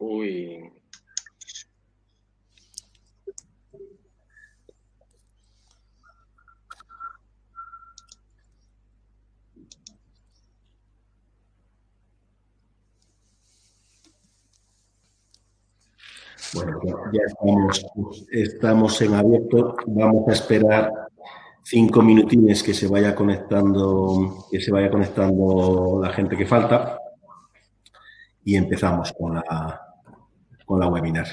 Uy, Bueno, ya estamos en abierto. Vamos a esperar 5 minutines que se vaya conectando la gente que falta y empezamos con la webinar.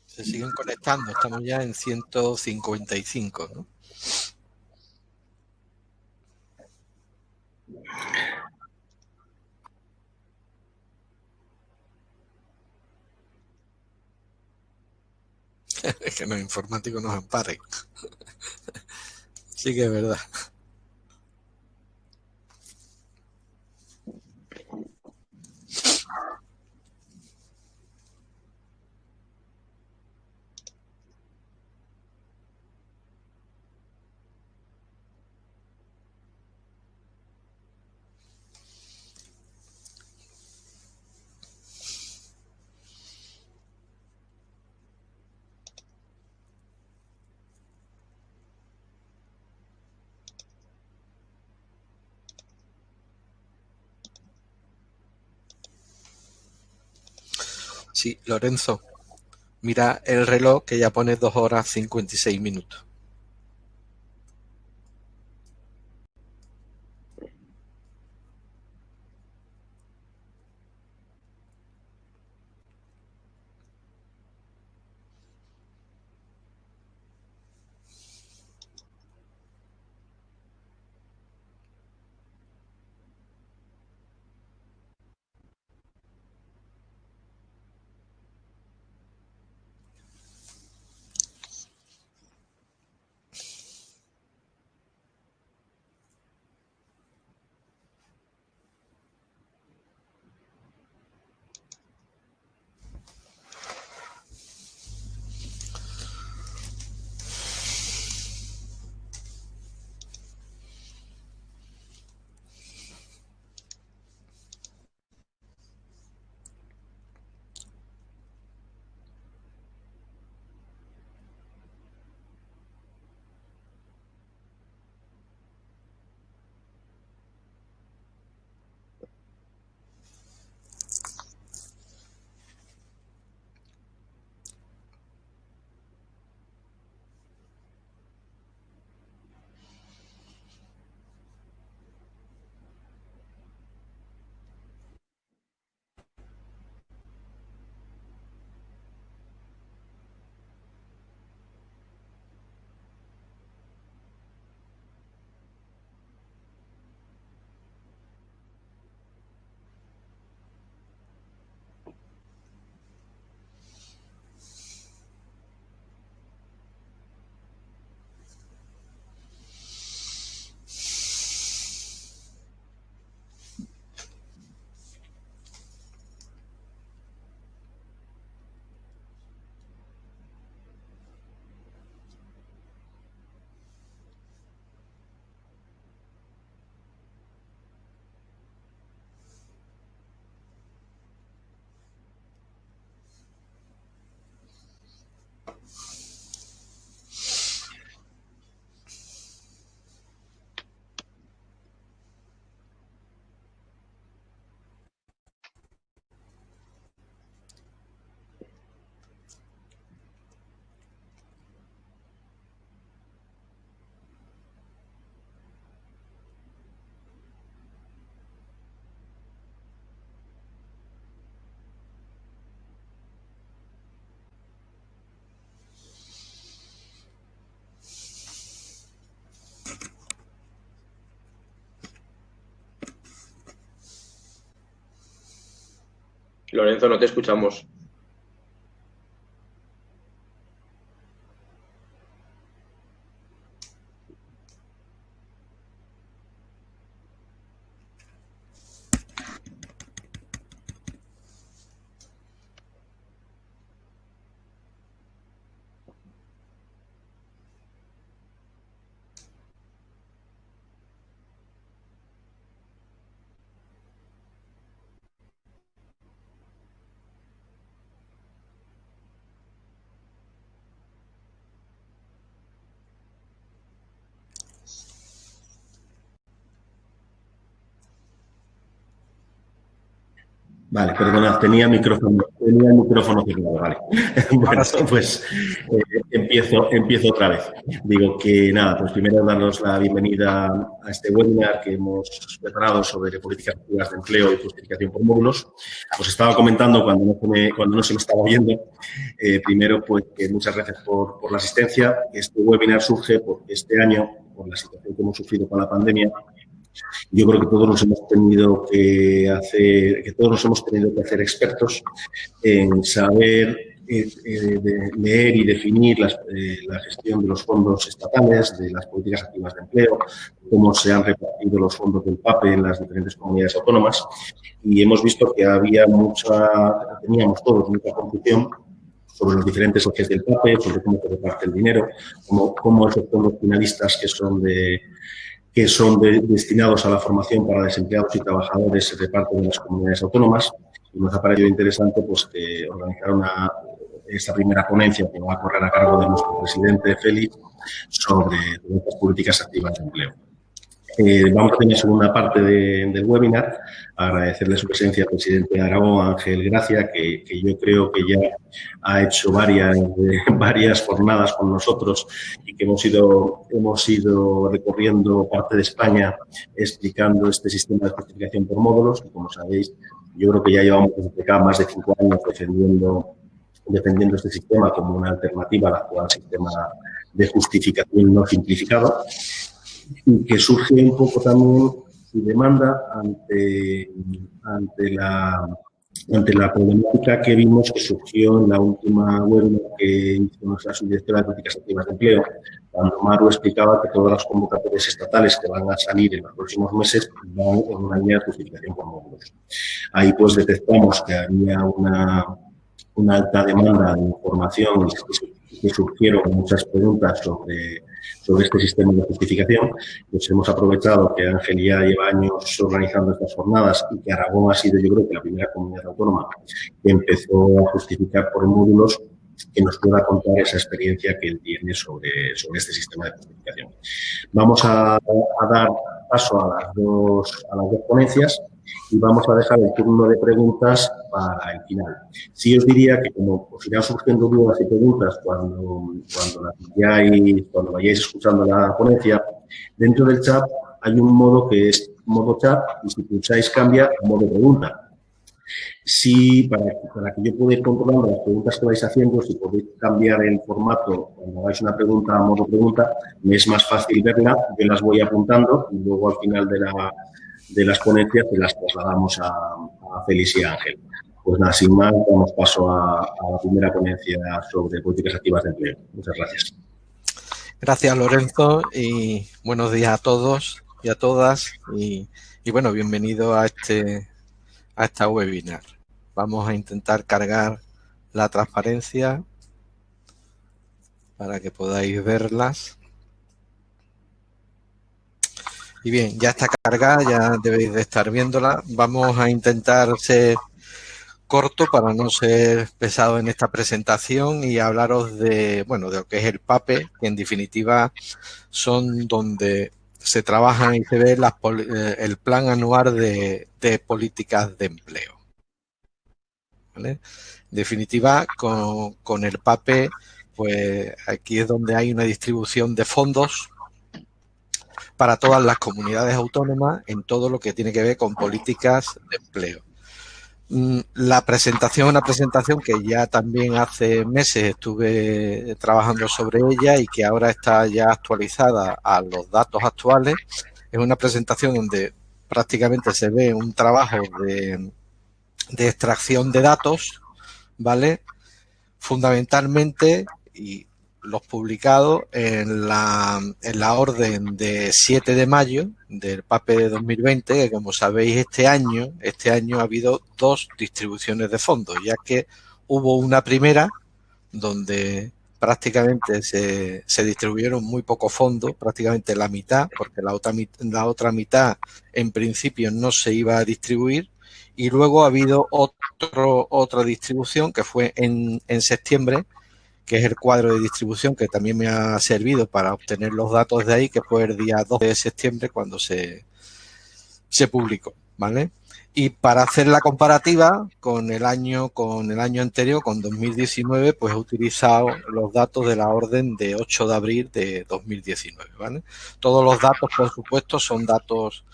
Se siguen conectando, estamos ya en 155, ¿no? Es que los informáticos nos amparen. Sí que es verdad. Sí, Lorenzo, mira el reloj que ya pone 2 horas 56 minutos. Lorenzo, no te escuchamos. Vale, perdonad, tenía el micrófono cerrado, vale. Bueno, pues empiezo otra vez. Digo que nada, pues primero daros la bienvenida a este webinar que hemos preparado sobre políticas activas de empleo y justificación por módulos. Os estaba comentando cuando no se me estaba viendo, primero pues que muchas gracias por la asistencia. Este webinar surge porque este año, por la situación que hemos sufrido con la pandemia, yo creo que todos nos hemos tenido que hacer expertos en saber leer y definir la gestión de los fondos estatales, de las políticas activas de empleo, cómo se han repartido los fondos del PAPE en las diferentes comunidades autónomas. Y hemos visto que teníamos todos mucha confusión sobre los diferentes ejes del PAPE, sobre cómo se reparte el dinero, cómo esos fondos finalistas que son destinados a la formación para desempleados y trabajadores se reparten en las comunidades autónomas. Y nos ha parecido interesante pues, organizar esta primera ponencia que va a correr a cargo de nuestro presidente Félix sobre las políticas activas de empleo. Vamos a tener segunda parte del webinar. Agradecerle su presencia al presidente de Aragón, Ángel Gracia, que yo creo que ya ha hecho varias jornadas con nosotros y que hemos ido recorriendo parte de España explicando este sistema de justificación por módulos, que como sabéis, yo creo que ya llevamos desde acá más de 5 años defendiendo este sistema como una alternativa al actual sistema de justificación no simplificado, y que surge un poco también su demanda ante la problemática que vimos que surgió en la última webinar que hizo nuestra subdirectora de políticas activas de empleo, cuando Maru explicaba que todas las convocatorias estatales que van a salir en los próximos meses van en una línea de justificación por módulos. Ahí pues detectamos que había una alta demanda de información y que surgieron muchas preguntas sobre este sistema de justificación. Pues hemos aprovechado que Ángel ya lleva años organizando estas jornadas y que Aragón ha sido, yo creo, que la primera comunidad autónoma que empezó a justificar por módulos, que nos pueda contar esa experiencia que él tiene sobre este sistema de justificación. Vamos a dar paso a las dos ponencias y vamos a dejar el turno de preguntas para el final. Sí os diría que como os irán surgiendo dudas y preguntas cuando vayáis escuchando la ponencia, dentro del chat hay un modo que es modo chat y si pulsáis cambia a modo pregunta. Sí, para que yo pueda ir controlando las preguntas que vais haciendo, si podéis cambiar el formato cuando hagáis una pregunta a modo pregunta, me es más fácil verla, yo las voy apuntando y luego al final de las ponencias te las trasladamos a Félix y a Ángel. Pues nada, sin más, damos paso a la primera ponencia sobre políticas activas de empleo. Muchas gracias. Gracias, Lorenzo, y buenos días a todos y a todas. Y bueno, bienvenido a esta webinar. Vamos a intentar cargar la transparencia para que podáis verlas. Y bien, ya está cargada, ya debéis de estar viéndola. Vamos a intentar ser corto para no ser pesado en esta presentación y hablaros de lo que es el PAPE, que en definitiva son donde se trabajan y se ve el plan anual de políticas de empleo. ¿Vale? En definitiva, con el PAPE, pues aquí es donde hay una distribución de fondos para todas las comunidades autónomas en todo lo que tiene que ver con políticas de empleo. La presentación es una presentación que ya también hace meses estuve trabajando sobre ella y que ahora está ya actualizada a los datos actuales. Es una presentación donde prácticamente se ve un trabajo de extracción de datos, ¿vale? Fundamentalmente, y los publicados en la orden de 7 de mayo del PAPE de 2020, que como sabéis este año ha habido 2 distribuciones de fondos, ya que hubo una primera donde prácticamente se distribuyeron muy pocos fondos, prácticamente la mitad, porque la otra mitad en principio no se iba a distribuir, y luego ha habido otra distribución que fue en septiembre, que es el cuadro de distribución que también me ha servido para obtener los datos de ahí, que fue el día 12 de septiembre cuando se publicó, ¿vale? Y para hacer la comparativa con el año anterior, con 2019, pues he utilizado los datos de la orden de 8 de abril de 2019, ¿vale? Todos los datos, por supuesto, son datos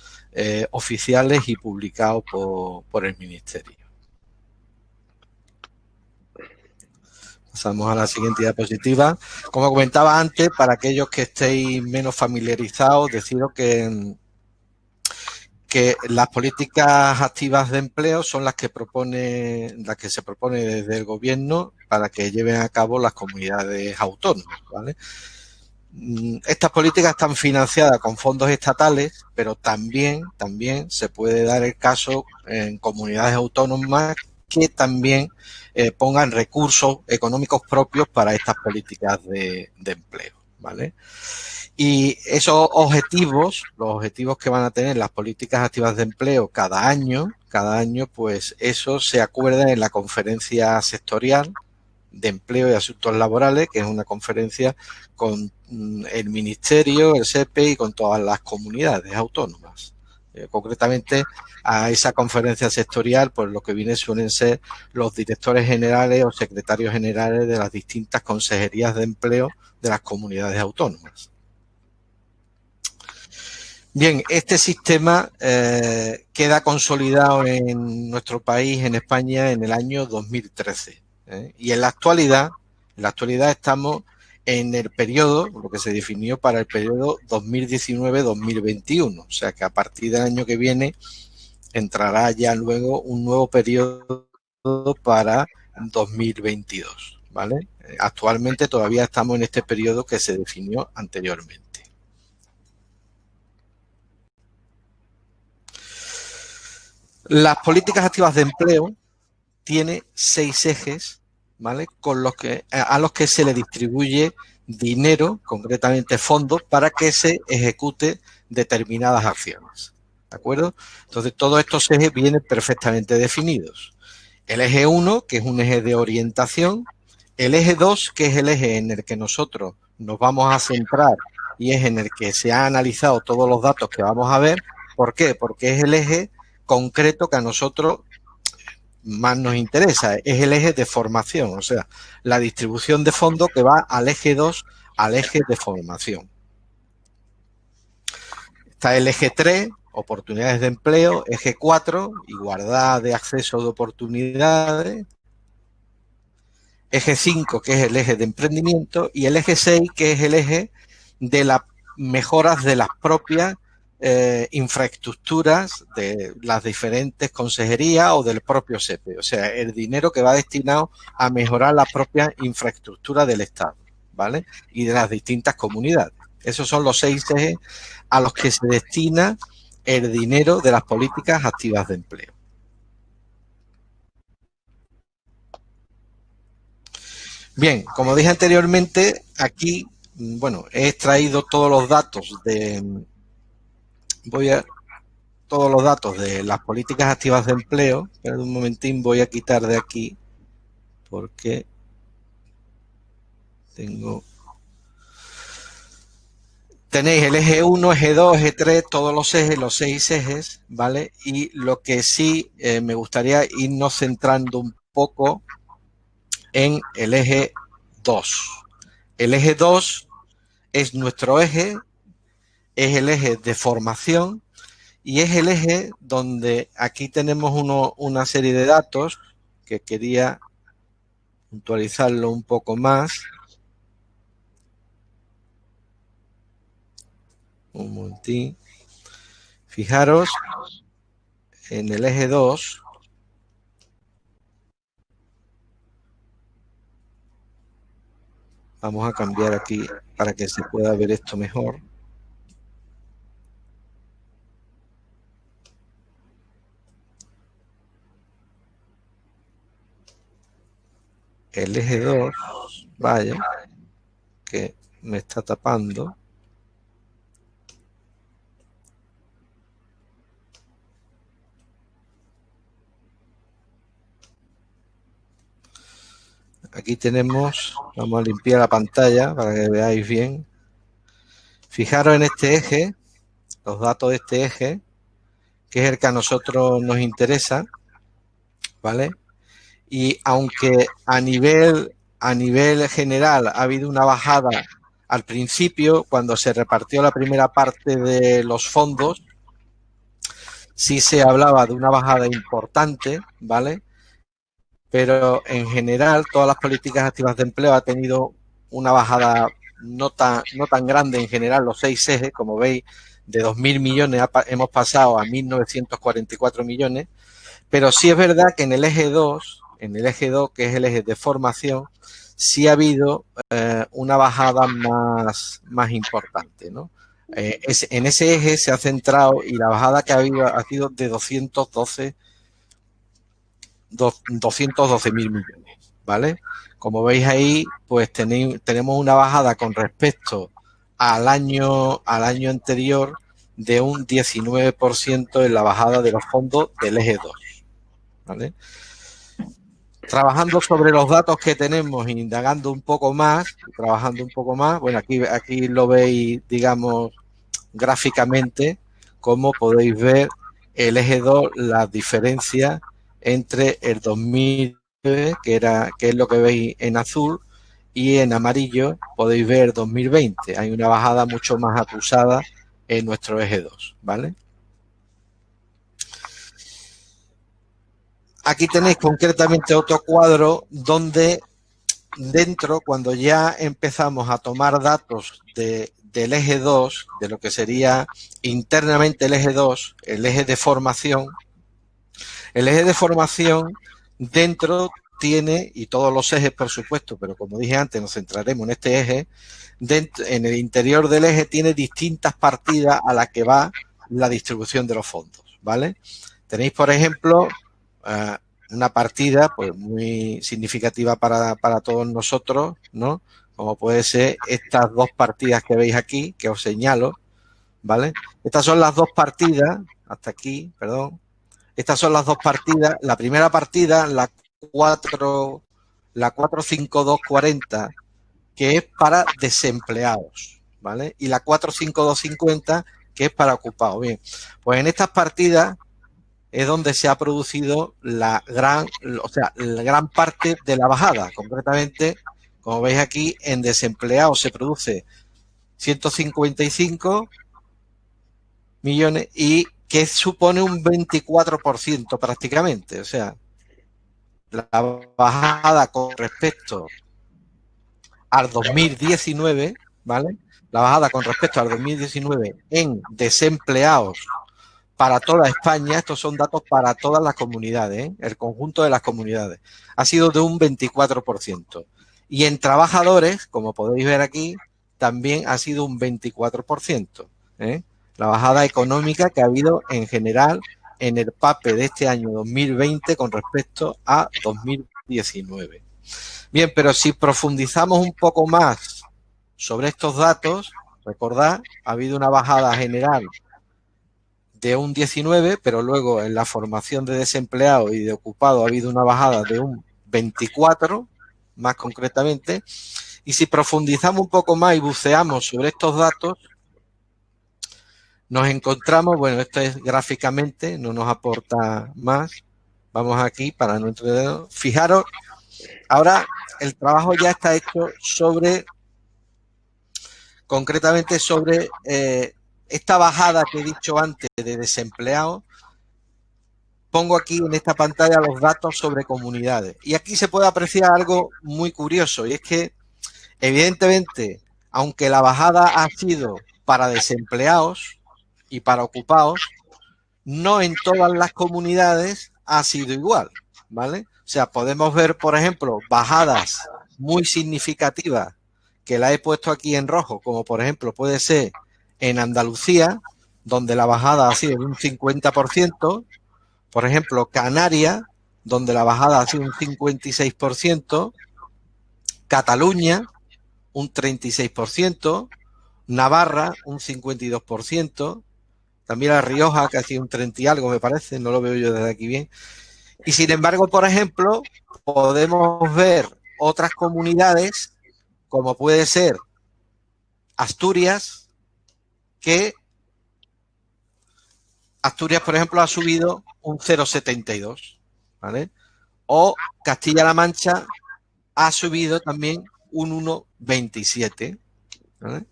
oficiales y publicados por el Ministerio. Pasamos a la siguiente diapositiva. Como comentaba antes, para aquellos que estéis menos familiarizados, deciros que las políticas activas de empleo son las que se propone desde el gobierno para que lleven a cabo las comunidades autónomas, ¿vale? Estas políticas están financiadas con fondos estatales, pero también se puede dar el caso en comunidades autónomas que también pongan recursos económicos propios para estas políticas de empleo, ¿vale? Y esos objetivos, los objetivos que van a tener las políticas activas de empleo cada año, pues eso se acuerda en la conferencia sectorial de empleo y asuntos laborales, que es una conferencia con el Ministerio, el SEPE y con todas las comunidades autónomas. Concretamente, a esa conferencia sectorial, pues lo que suelen ser los directores generales o secretarios generales de las distintas consejerías de empleo de las comunidades autónomas. Bien, este sistema queda consolidado en nuestro país, en España, en el año 2013. Y en la actualidad estamos en el periodo, lo que se definió para el periodo 2019-2021. O sea que a partir del año que viene entrará ya luego un nuevo periodo para 2022, ¿vale? Actualmente todavía estamos en este periodo que se definió anteriormente. Las políticas activas de empleo tienen 6 ejes, ¿vale? A los que se le distribuye dinero, concretamente fondos, para que se ejecute determinadas acciones, ¿de acuerdo? Entonces, todos estos ejes vienen perfectamente definidos. El eje 1, que es un eje de orientación, el eje 2, que es el eje en el que nosotros nos vamos a centrar y es en el que se han analizado todos los datos que vamos a ver. ¿Por qué? Porque es el eje concreto que a nosotros más nos interesa, es el eje de formación, o sea, la distribución de fondos que va al eje 2, al eje de formación. Está el eje 3, oportunidades de empleo, eje 4, igualdad de acceso de oportunidades, eje 5, que es el eje de emprendimiento, y el eje 6, que es el eje de las mejoras de las propias infraestructuras de las diferentes consejerías o del propio SEPE, o sea, el dinero que va destinado a mejorar la propia infraestructura del Estado, ¿vale? Y de las distintas comunidades. Esos son los 6 ejes a los que se destina el dinero de las políticas activas de empleo. Bien, como dije anteriormente, aquí, bueno, he extraído todos los datos todos los datos de las políticas activas de empleo. Pero un momentín, voy a quitar de aquí porque tenéis el eje 1, eje 2, eje 3, todos los ejes, los 6 ejes, ¿vale? Y lo que sí me gustaría irnos centrando un poco en el eje 2. El eje 2 es nuestro eje, es el eje de formación. Y es el eje donde aquí tenemos una serie de datos que quería puntualizarlo un poco más. Un momentín. Fijaros, en el eje 2 Vamos a cambiar aquí para que se pueda ver esto mejor. El eje 2, vaya, que me está tapando. Aquí tenemos, vamos a limpiar la pantalla para que veáis bien. Fijaros en este eje, los datos de este eje, que es el que a nosotros nos interesa, ¿vale? Y aunque a nivel general ha habido una bajada al principio, cuando se repartió la primera parte de los fondos, sí se hablaba de una bajada importante, ¿vale? Pero en general todas las políticas activas de empleo ha tenido una bajada no tan grande en general, los 6 ejes, como veis, de 2.000 millones hemos pasado a 1.944 millones, pero sí es verdad que en el eje 2, que es el eje de formación, sí ha habido una bajada más importante, ¿no? En ese eje se ha centrado y la bajada que ha habido ha sido de 212.000 millones, ¿vale? Como veis ahí, pues tenemos una bajada con respecto al año anterior de un 19% en la bajada de los fondos del eje 2, ¿vale? Trabajando sobre los datos que tenemos, indagando un poco más, bueno, aquí lo veis, digamos, gráficamente, como podéis ver el eje 2, las diferencias entre el 2009, que es lo que veis en azul, y en amarillo podéis ver 2020. Hay una bajada mucho más acusada en nuestro eje 2, ¿vale? Aquí tenéis concretamente otro cuadro donde dentro, cuando ya empezamos a tomar datos del eje 2, de lo que sería internamente el eje 2, el eje de formación, dentro tiene, y todos los ejes por supuesto, pero como dije antes, nos centraremos en este eje, en el interior del eje tiene distintas partidas a las que va la distribución de los fondos, ¿vale? Tenéis, por ejemplo, una partida pues muy significativa para todos nosotros, ¿no? Como puede ser estas dos partidas que veis aquí, que os señalo, ¿vale? Estas son las dos partidas, hasta aquí, perdón. Estas son las dos partidas. La primera partida, la 45240, que es para desempleados, ¿vale? Y la 45250, que es para ocupados. Bien, pues en estas partidas es donde se ha producido la gran parte de la bajada. Concretamente, como veis aquí, en desempleados se produce 155 millones y que supone un 24% prácticamente. O sea, la bajada con respecto al 2019, ¿vale? La bajada con respecto al 2019 en desempleados para toda España, estos son datos para todas las comunidades, el conjunto de las comunidades, ha sido de un 24%. Y en trabajadores, como podéis ver aquí, también ha sido un 24%. La bajada económica que ha habido en general en el PAPE de este año 2020 con respecto a 2019. Bien, pero si profundizamos un poco más sobre estos datos, recordad, ha habido una bajada general de un 19, pero luego en la formación de desempleados y de ocupados ha habido una bajada de un 24, más concretamente. Y si profundizamos un poco más y buceamos sobre estos datos, nos encontramos, bueno, esto es gráficamente, no nos aporta más. Vamos aquí para no entretenernos. Fijaros, ahora el trabajo ya está hecho concretamente sobre esta bajada que he dicho antes de desempleados. Pongo aquí en esta pantalla los datos sobre comunidades. Y aquí se puede apreciar algo muy curioso, y es que, evidentemente, aunque la bajada ha sido para desempleados y para ocupados, no en todas las comunidades ha sido igual, ¿vale? O sea, podemos ver, por ejemplo, bajadas muy significativas que la he puesto aquí en rojo, como por ejemplo puede ser en Andalucía, donde la bajada ha sido de un 50%, por ejemplo, Canarias, donde la bajada ha sido un 56%, Cataluña, un 36%, Navarra, un 52%, también La Rioja, que ha sido un 30 y algo, me parece, no lo veo yo desde aquí bien. Y sin embargo, por ejemplo, podemos ver otras comunidades, como puede ser Asturias, que Asturias, por ejemplo, ha subido un 0,72, ¿vale? O Castilla-La Mancha ha subido también un 1,27, ¿vale?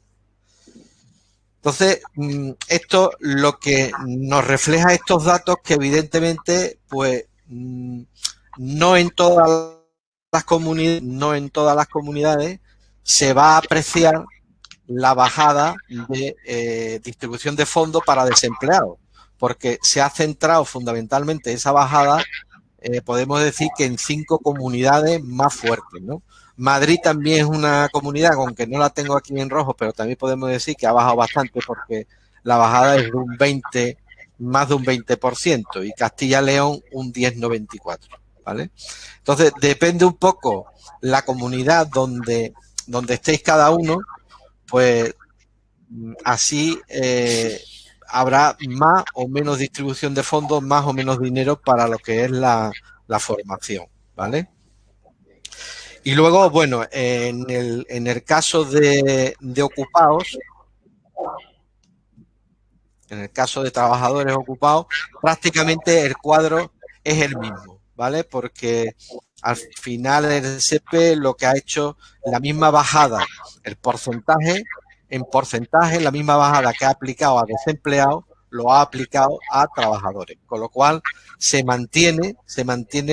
Entonces, esto lo que nos refleja estos datos que evidentemente, pues, no en todas las comunidades se va a apreciar la bajada de distribución de fondos para desempleados, porque se ha centrado fundamentalmente esa bajada, podemos decir que en 5 comunidades más fuertes, ¿no? Madrid también es una comunidad, aunque no la tengo aquí en rojo, pero también podemos decir que ha bajado bastante porque la bajada es de un 20, más de un 20%, y Castilla-León un 10,94, ¿vale? Entonces, depende un poco la comunidad donde estéis cada uno, pues así habrá más o menos distribución de fondos, más o menos dinero para lo que es la formación, ¿vale? Y luego, bueno, en el caso de ocupados, en el caso de trabajadores ocupados, prácticamente el cuadro es el mismo, ¿vale? Porque al final el SEPE lo que ha hecho, la misma bajada, el porcentaje, en porcentaje, la misma bajada que ha aplicado a desempleados, lo ha aplicado a trabajadores, con lo cual se mantienen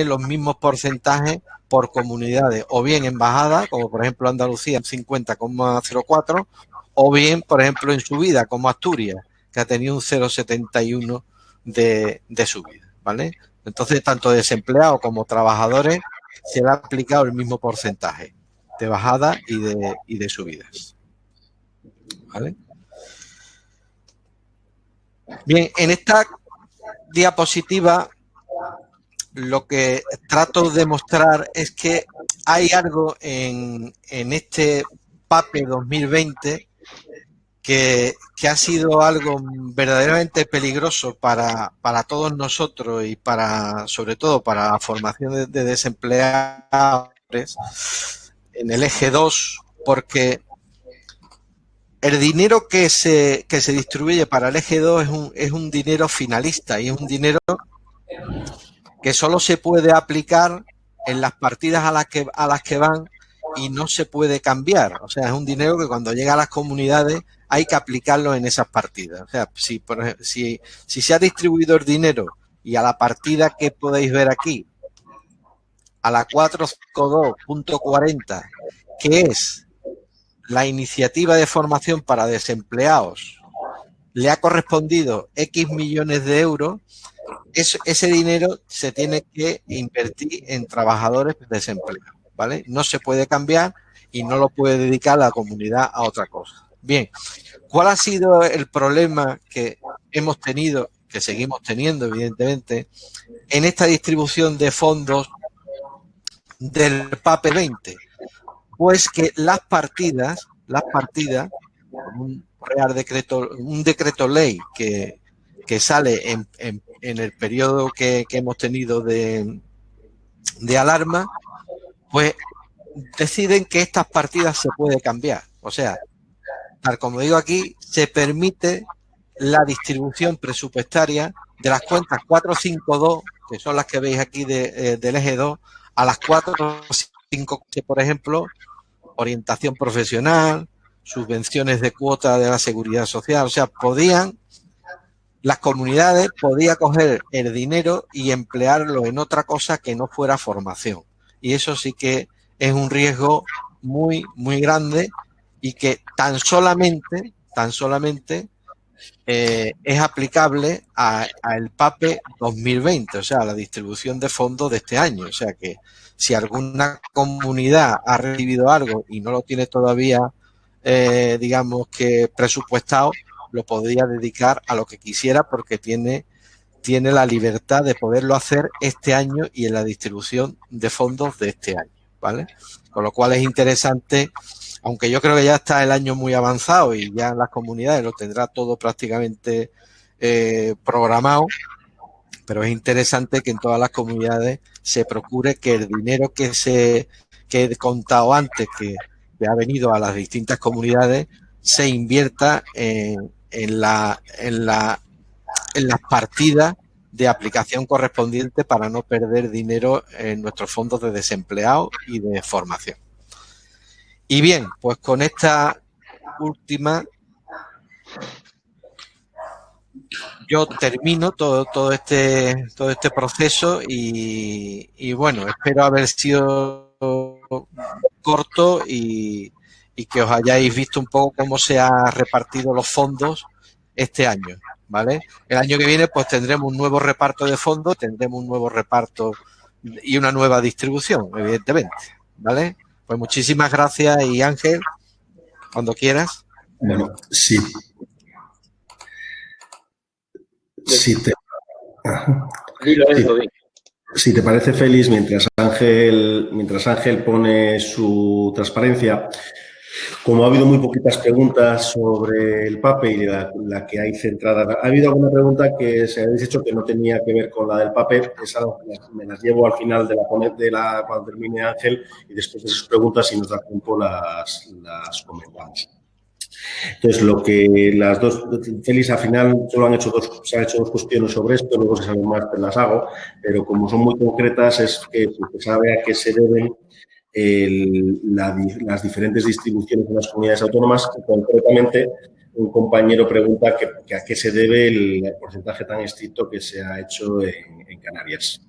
los mismos porcentajes por comunidades, o bien en bajada, como por ejemplo Andalucía en 50,04, o bien, por ejemplo, en subida, como Asturias, que ha tenido un 0,71 de subida, ¿vale? Entonces, tanto desempleados como trabajadores se le ha aplicado el mismo porcentaje de bajada y de subidas, ¿vale? Bien, en esta diapositiva lo que trato de mostrar es que hay algo en este PAPE 2020 que ha sido algo verdaderamente peligroso para todos nosotros y sobre todo para la formación de desempleados en el eje 2, porque el dinero que se distribuye para el eje 2 es un dinero finalista y es un dinero que solo se puede aplicar en las partidas a las que van y no se puede cambiar. O sea, es un dinero que cuando llega a las comunidades hay que aplicarlo en esas partidas. O sea, si se ha distribuido el dinero y a la partida que podéis ver aquí, a la 452.40, que es la iniciativa de formación para desempleados, le ha correspondido X millones de euros, ese dinero se tiene que invertir en trabajadores desempleados, ¿vale? No se puede cambiar y no lo puede dedicar la comunidad a otra cosa. Bien, ¿cuál ha sido el problema que hemos tenido, que seguimos teniendo, evidentemente, en esta distribución de fondos del PAPE 20? Pues que las partidas, un decreto ley que sale en el periodo que hemos tenido de alarma, pues deciden que estas partidas se puede cambiar. O sea, tal como digo aquí, se permite la distribución presupuestaria de las cuentas 452, que son las que veis aquí del eje 2, a las 455, por ejemplo, orientación profesional, subvenciones de cuota de la seguridad social. O sea, las comunidades podían coger el dinero y emplearlo en otra cosa que no fuera formación. Y eso sí que es un riesgo muy, muy grande y que tan solamente es aplicable al PAPE 2020, o sea, a la distribución de fondos de este año. O sea que si alguna comunidad ha recibido algo y no lo tiene todavía, digamos que presupuestado, lo podría dedicar a lo que quisiera porque tiene la libertad de poderlo hacer este año y en la distribución de fondos de este año, ¿vale? Con lo cual es interesante, aunque yo creo que ya está el año muy avanzado y ya las comunidades lo tendrá todo prácticamente programado, pero es interesante que en todas las comunidades se procure que el dinero que he contado antes, que ha venido a las distintas comunidades, se invierta en las partidas de aplicación correspondiente para no perder dinero en nuestros fondos de desempleados y de formación. Y bien, pues con esta última yo termino todo este proceso y bueno, espero haber sido corto y que os hayáis visto un poco cómo se han repartido los fondos este año, ¿vale? El año que viene pues tendremos un nuevo reparto de fondos, tendremos un nuevo reparto y una nueva distribución, evidentemente, ¿vale? Pues muchísimas gracias y Ángel, cuando quieras. Bueno, sí. Si te parece, Félix, mientras Ángel pone su transparencia, como ha habido muy poquitas preguntas sobre el PAPE y la que hay centrada, ha habido alguna pregunta que se habéis dicho que no tenía que ver con la del PAPE, esa me las llevo al final cuando termine Ángel y después de sus preguntas, si nos da tiempo, las comentamos. Entonces, lo que las dos, Félix, al final solo se han hecho dos cuestiones sobre esto, luego si saben más, las hago, pero como son muy concretas, es que se sabe a qué se deben las diferentes distribuciones de las comunidades autónomas. Concretamente, un compañero pregunta que a qué se debe el porcentaje tan estricto que se ha hecho en Canarias.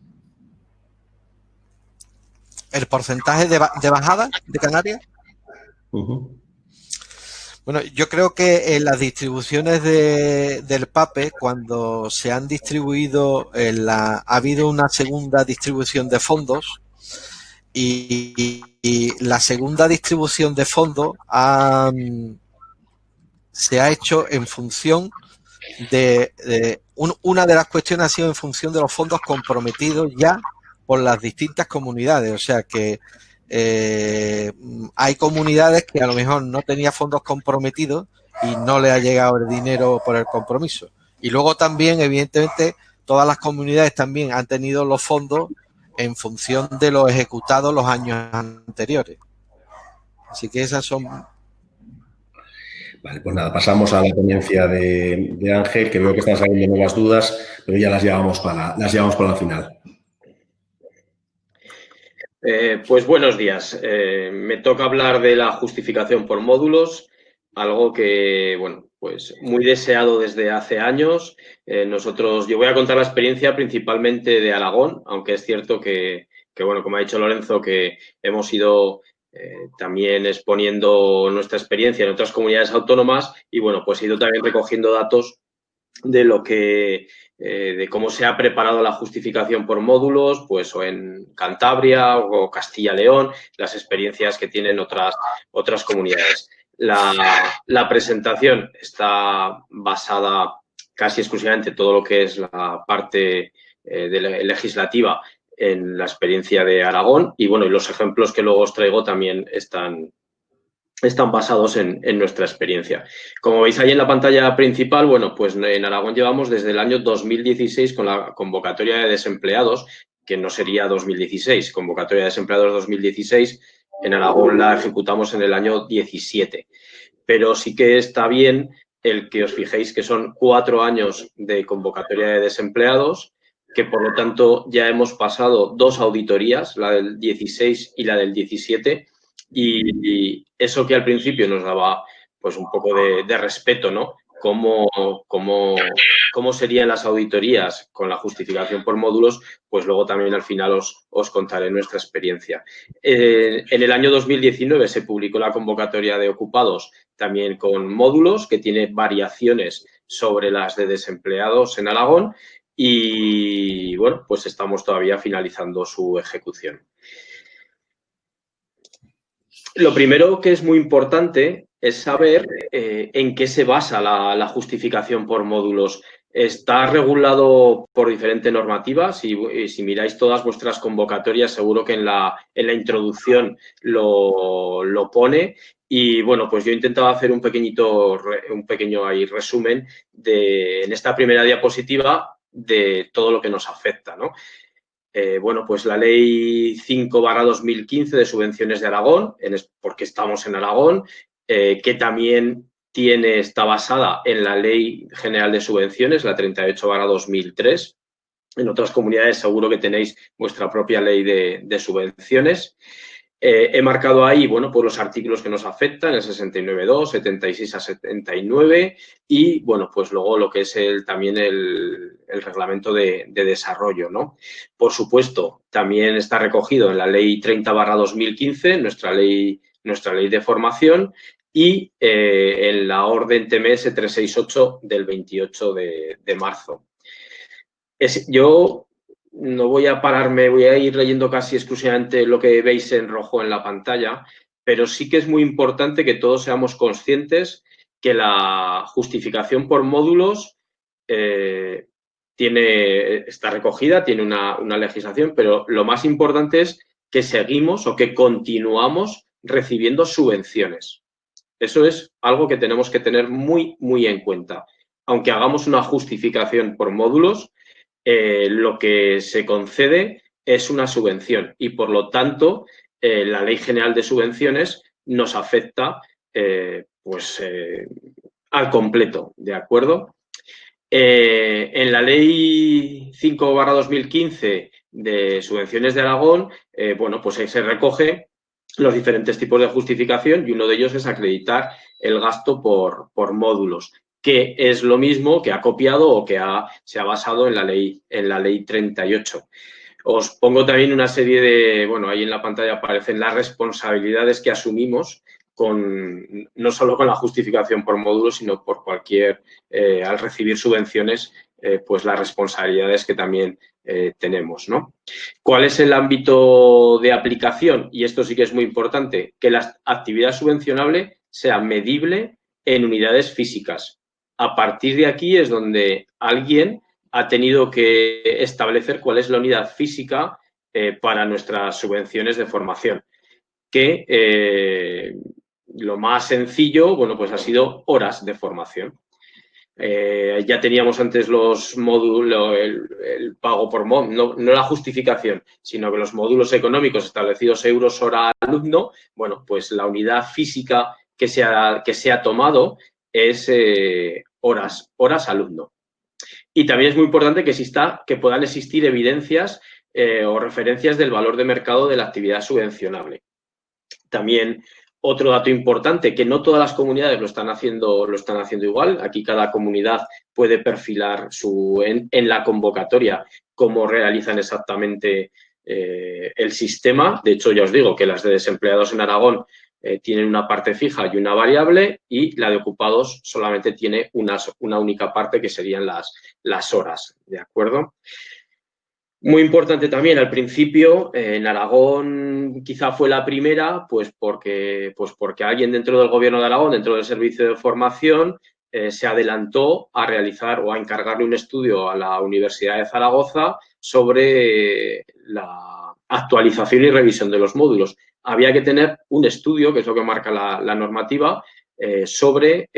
¿El porcentaje de bajada de Canarias? Bueno, yo creo que en las distribuciones del PAPE, cuando se han distribuido, ha habido una segunda distribución de fondos y la segunda distribución de fondos se ha hecho en función una de las cuestiones ha sido en función de los fondos comprometidos ya por las distintas comunidades, o sea que hay comunidades que a lo mejor no tenían fondos comprometidos y no le ha llegado el dinero por el compromiso. Y luego también, evidentemente, todas las comunidades también han tenido los fondos en función de lo ejecutado los años anteriores. Así que esas son... Vale, pues nada, pasamos a la ponencia de Ángel, que veo que están saliendo nuevas dudas, pero ya las llevamos para la final. Pues buenos días. Me toca hablar de la justificación por módulos, algo que, bueno, pues muy deseado desde hace años. Yo voy a contar la experiencia principalmente de Aragón, aunque es cierto que bueno, como ha dicho Lorenzo, que hemos ido también exponiendo nuestra experiencia en otras comunidades autónomas y, bueno, pues he ido también recogiendo datos de lo que de cómo se ha preparado la justificación por módulos, pues o en Cantabria o Castilla-León, las experiencias que tienen otras comunidades. La presentación está basada casi exclusivamente todo lo que es la parte legislativa en la experiencia de Aragón y, bueno, y los ejemplos que luego os traigo también están basados en nuestra experiencia. Como veis ahí en la pantalla principal, bueno, pues en Aragón llevamos desde el año 2016 con la convocatoria de desempleados, que no sería 2016, convocatoria de desempleados 2016, en Aragón la ejecutamos en el año 17. Pero sí que está bien el que os fijéis que son 4 años de convocatoria de desempleados, que por lo tanto ya hemos pasado 2 auditorías, la del 16 y la del 17, y eso que al principio nos daba pues un poco de respeto, ¿no? Cómo serían las auditorías con la justificación por módulos, pues luego también al final os contaré nuestra experiencia. En el año 2019 se publicó la convocatoria de ocupados también con módulos, que tiene variaciones sobre las de desempleados en Aragón y, bueno, pues estamos todavía finalizando su ejecución. Lo primero que es muy importante es saber en qué se basa la justificación por módulos. Está regulado por diferentes normativas y si miráis todas vuestras convocatorias seguro que en la introducción lo pone. Y bueno, pues yo he intentado hacer un pequeño ahí resumen en esta primera diapositiva de todo lo que nos afecta, ¿no? Bueno, pues la Ley 5/2015 de subvenciones de Aragón, porque estamos en Aragón, que también está basada en la Ley General de Subvenciones, la 38/2003. En otras comunidades seguro que tenéis vuestra propia ley de subvenciones. He marcado ahí, bueno, pues los artículos que nos afectan, el 69.2, 76 a 79 y, bueno, pues luego lo que es también el reglamento de desarrollo, ¿no? Por supuesto, también está recogido en la ley 30/2015, nuestra ley de formación y en la orden TMS 368 del 28 de marzo. Yo no voy a pararme, voy a ir leyendo casi exclusivamente lo que veis en rojo en la pantalla, pero sí que es muy importante que todos seamos conscientes que la justificación por módulos está recogida, tiene una legislación, pero lo más importante es que seguimos o que continuamos recibiendo subvenciones. Eso es algo que tenemos que tener muy, muy en cuenta. Aunque hagamos una justificación por módulos, lo que se concede es una subvención y, por lo tanto, la Ley General de Subvenciones nos afecta al completo, ¿de acuerdo? En la Ley 5/2015 de subvenciones de Aragón, bueno, pues ahí se recoge los diferentes tipos de justificación y uno de ellos es acreditar el gasto por módulos, que es lo mismo que ha copiado o que se ha basado en la ley 38. Os pongo también una serie de, bueno, ahí en la pantalla aparecen las responsabilidades que asumimos no solo con la justificación por módulos, sino por al recibir subvenciones, pues las responsabilidades que también tenemos, ¿no? ¿Cuál es el ámbito de aplicación? Y esto sí que es muy importante, que la actividad subvencionable sea medible en unidades físicas. A partir de aquí es donde alguien ha tenido que establecer cuál es la unidad física para nuestras subvenciones de formación, que lo más sencillo, bueno, pues ha sido horas de formación. Ya teníamos antes los módulos, el pago por módulo, no la justificación, sino que los módulos económicos establecidos euros hora alumno, bueno, pues la unidad física que se ha tomado es horas alumno. Y también es muy importante que puedan existir evidencias o referencias del valor de mercado de la actividad subvencionable. También otro dato importante, que no todas las comunidades lo están haciendo igual. Aquí cada comunidad puede perfilar en la convocatoria cómo realizan exactamente el sistema. De hecho, ya os digo que las de desempleados en Aragón tienen una parte fija y una variable y la de ocupados solamente tiene una única parte que serían las horas, ¿de acuerdo? Muy importante también, al principio, en Aragón quizá fue la primera, pues porque alguien dentro del Gobierno de Aragón, dentro del Servicio de Formación, se adelantó a realizar o a encargarle un estudio a la Universidad de Zaragoza sobre la actualización y revisión de los módulos. Había que tener un estudio, que es lo que marca la normativa, sobre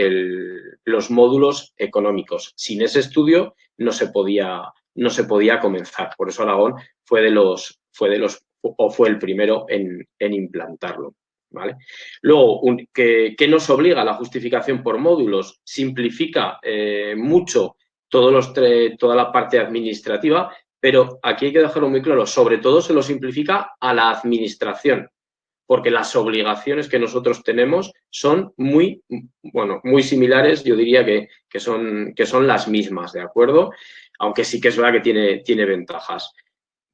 los módulos económicos. Sin ese estudio no se podía comenzar. Por eso Aragón fue el primero en implantarlo, ¿vale? Luego, ¿qué nos obliga a la justificación por módulos? Simplifica mucho toda la parte administrativa, pero aquí hay que dejarlo muy claro, sobre todo se lo simplifica a la administración, porque las obligaciones que nosotros tenemos son muy similares, yo diría que son las mismas, ¿de acuerdo? Aunque sí que es verdad que tiene ventajas.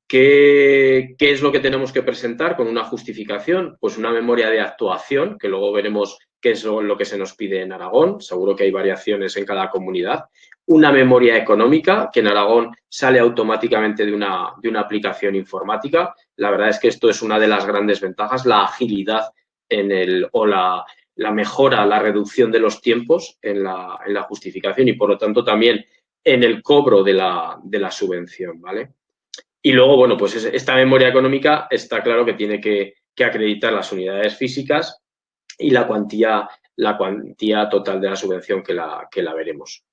¿Qué es lo que tenemos que presentar con una justificación? Pues una memoria de actuación, que luego veremos que es lo que se nos pide en Aragón, seguro que hay variaciones en cada comunidad. Una memoria económica, que en Aragón sale automáticamente de una aplicación informática. La verdad es que esto es una de las grandes ventajas, la agilidad o la mejora, la reducción de los tiempos en la justificación y, por lo tanto, también en el cobro de la subvención, ¿vale? Y luego, bueno, pues esta memoria económica está claro que tiene que acreditar las unidades físicas y la cuantía total de la subvención que la veremos.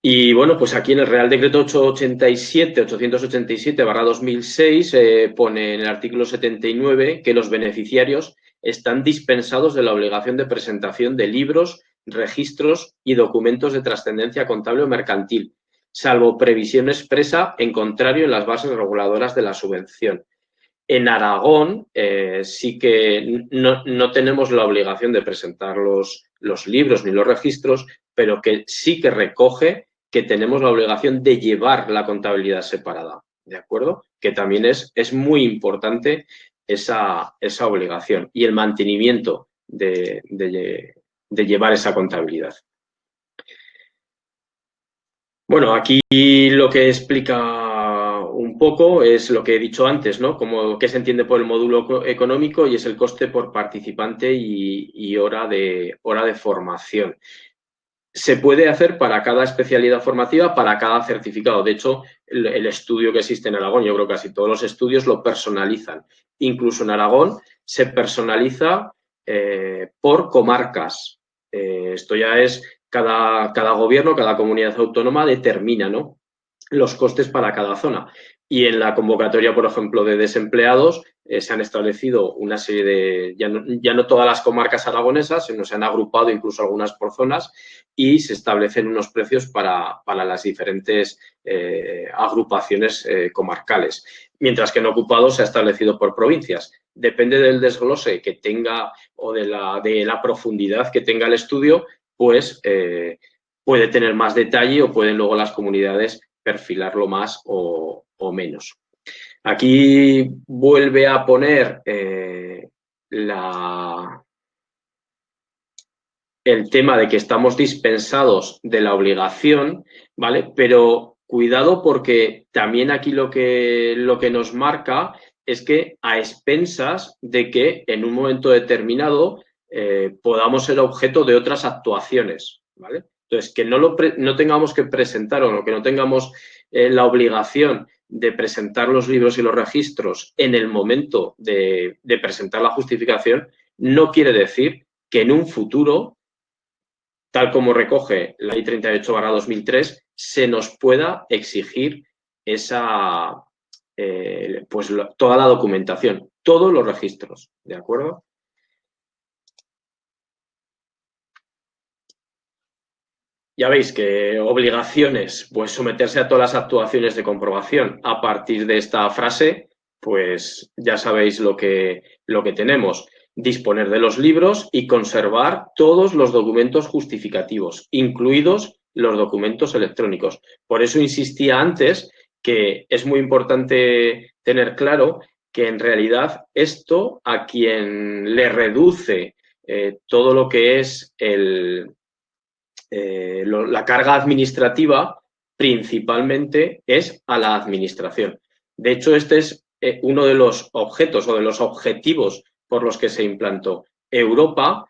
Y bueno, pues aquí en el Real Decreto 887/2006 pone en el artículo 79 que los beneficiarios están dispensados de la obligación de presentación de libros, registros y documentos de trascendencia contable o mercantil, salvo previsión expresa en contrario en las bases reguladoras de la subvención. En Aragón sí que no tenemos la obligación de presentar los libros ni los registros, pero que sí que recoge que tenemos la obligación de llevar la contabilidad separada, ¿de acuerdo? Que también es muy importante esa obligación y el mantenimiento de llevar esa contabilidad. Bueno, aquí lo que explica un poco es lo que he dicho antes, ¿no? Qué se entiende por el módulo económico y es el coste por participante y hora de formación. Se puede hacer para cada especialidad formativa, para cada certificado. De hecho, el estudio que existe en Aragón, yo creo que casi todos los estudios lo personalizan. Incluso en Aragón se personaliza por comarcas. Esto ya es cada gobierno, cada comunidad autónoma determina, ¿no?, los costes para cada zona. Y en la convocatoria, por ejemplo, de desempleados, se han establecido una serie de, ya no todas las comarcas aragonesas, sino se han agrupado incluso algunas por zonas y se establecen unos precios para las diferentes agrupaciones comarcales. Mientras que en ocupado se ha establecido por provincias. Depende del desglose que tenga o de la profundidad que tenga el estudio, pues puede tener más detalle o pueden luego las comunidades perfilarlo más o menos. Aquí vuelve a poner el tema de que estamos dispensados de la obligación, ¿vale? Pero cuidado porque también aquí lo que nos marca es que a expensas de que en un momento determinado podamos ser objeto de otras actuaciones, ¿vale? Entonces, que no tengamos que presentar o que no tengamos la obligación de presentar los libros y los registros en el momento de presentar la justificación, no quiere decir que en un futuro, tal como recoge la Ley 38/2003, se nos pueda exigir toda la documentación, todos los registros, ¿de acuerdo? Ya veis que obligaciones, pues someterse a todas las actuaciones de comprobación. A partir de esta frase, pues ya sabéis lo que tenemos. Disponer de los libros y conservar todos los documentos justificativos, incluidos los documentos electrónicos. Por eso insistía antes que es muy importante tener claro que en realidad esto a quien le reduce todo lo que es la carga administrativa principalmente es a la administración. De hecho, este es uno de los objetos o de los objetivos por los que se implantó. Europa,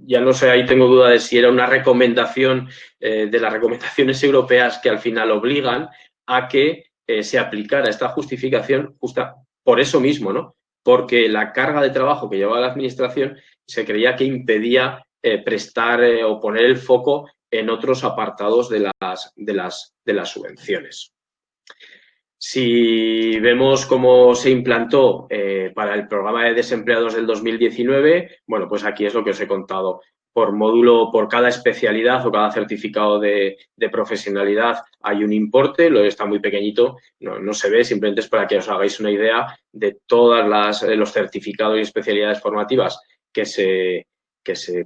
ya no sé, ahí tengo duda de si era una recomendación de las recomendaciones europeas que al final obligan a que se aplicara esta justificación justa por eso mismo, ¿no? Porque la carga de trabajo que llevaba la administración se creía que impedía prestar o poner el foco en otros apartados de las subvenciones. Si vemos cómo se implantó para el programa de desempleados del 2019, bueno, pues aquí es lo que os he contado. Por módulo, por cada especialidad o cada certificado de profesionalidad hay un importe, está muy pequeñito, no se ve, simplemente es para que os hagáis una idea de todos los certificados y especialidades formativas que se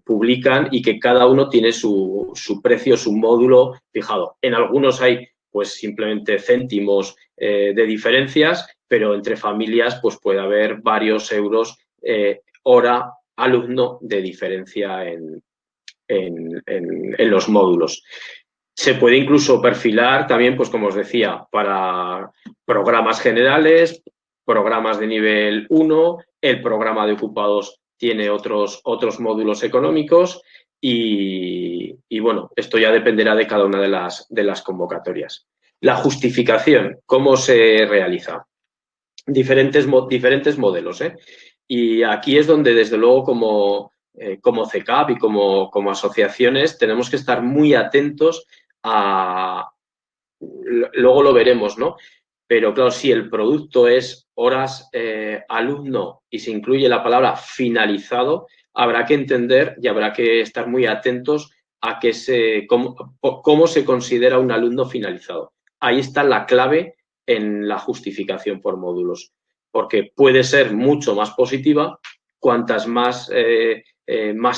publican y que cada uno tiene su precio, su módulo fijado. En algunos hay pues simplemente céntimos de diferencias, pero entre familias pues puede haber varios euros hora-alumno de diferencia en los módulos. Se puede incluso perfilar también, pues como os decía, para programas generales, programas de nivel 1, el programa de ocupados tiene otros módulos económicos y bueno, esto ya dependerá de cada una de las convocatorias. La justificación, ¿cómo se realiza? Diferentes modelos, ¿eh? Y aquí es donde, desde luego, como CECAP y como asociaciones, tenemos que estar muy atentos a... Luego lo veremos, ¿no? Pero claro, si el producto es horas alumno y se incluye la palabra finalizado, habrá que entender y habrá que estar muy atentos a cómo se considera un alumno finalizado. Ahí está la clave en la justificación por módulos, porque puede ser mucho más positiva cuantas más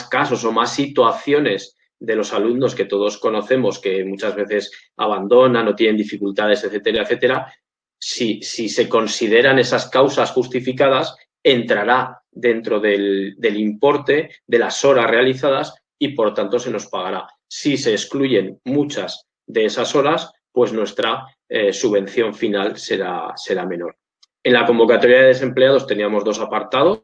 casos o más situaciones de los alumnos que todos conocemos, que muchas veces abandonan o tienen dificultades, etcétera, etcétera. Si se consideran esas causas justificadas, entrará dentro del importe de las horas realizadas y, por tanto, se nos pagará. Si se excluyen muchas de esas horas, pues nuestra subvención final será menor. En la convocatoria de desempleados teníamos dos apartados,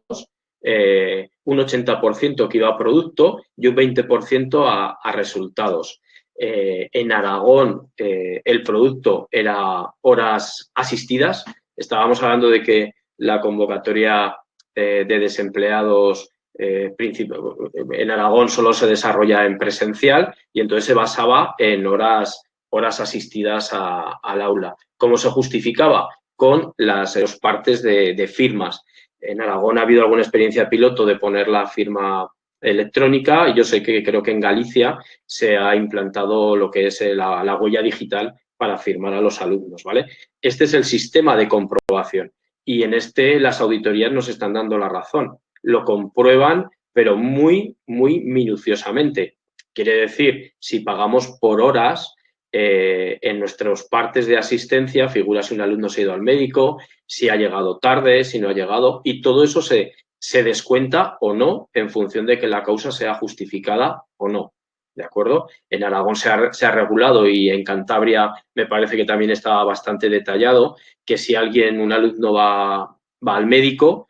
un 80% que iba a producto y un 20% a resultados. En Aragón el producto era horas asistidas. Estábamos hablando de que la convocatoria de desempleados en Aragón solo se desarrolla en presencial y entonces se basaba en horas asistidas al aula. ¿Cómo se justificaba? Con los partes de firmas. En Aragón ha habido alguna experiencia piloto de poner la firma electrónica y yo sé que creo que en Galicia se ha implantado lo que es la huella digital para firmar a los alumnos, ¿vale? Este es el sistema de comprobación y en las auditorías nos están dando la razón. Lo comprueban, pero muy, muy minuciosamente. Quiere decir, si pagamos por horas, en nuestros partes de asistencia figura si un alumno se ha ido al médico, si ha llegado tarde, si no ha llegado, y todo eso se descuenta o no en función de que la causa sea justificada o no, ¿de acuerdo? En Aragón se ha regulado y en Cantabria me parece que también está bastante detallado que si un alumno va al médico,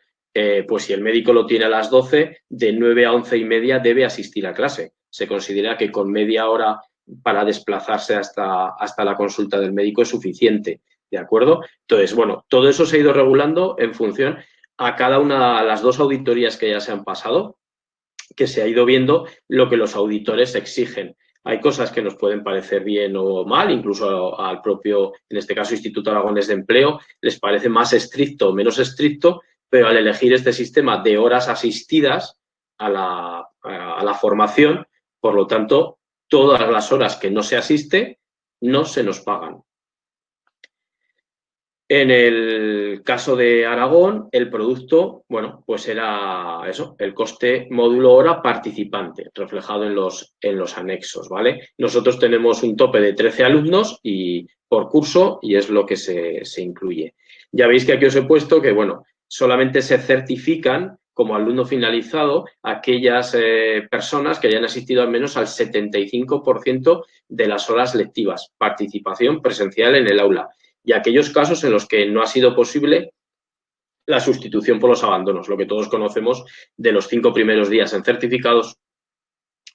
pues si el médico lo tiene a las 12, de 9 a 11:30 debe asistir a clase. Se considera que con media hora para desplazarse hasta la consulta del médico es suficiente, ¿de acuerdo? Entonces, bueno, todo eso se ha ido regulando en función a cada una de las dos auditorías que ya se han pasado, que se ha ido viendo lo que los auditores exigen. Hay cosas que nos pueden parecer bien o mal, incluso al propio, en este caso, Instituto Aragonés de Empleo, les parece más estricto o menos estricto, pero al elegir este sistema de horas asistidas a la formación, por lo tanto, todas las horas que no se asiste no se nos pagan. En el caso de Aragón, el producto, bueno, pues era eso, el coste módulo hora participante, reflejado en los anexos, ¿vale? Nosotros tenemos un tope de 13 alumnos por curso y es lo que se incluye. Ya veis que aquí os he puesto que, bueno, solamente se certifican como alumno finalizado aquellas personas que hayan asistido al menos al 75% de las horas lectivas, participación presencial en el aula. Y aquellos casos en los que no ha sido posible la sustitución por los abandonos, lo que todos conocemos de los 5 primeros días en certificados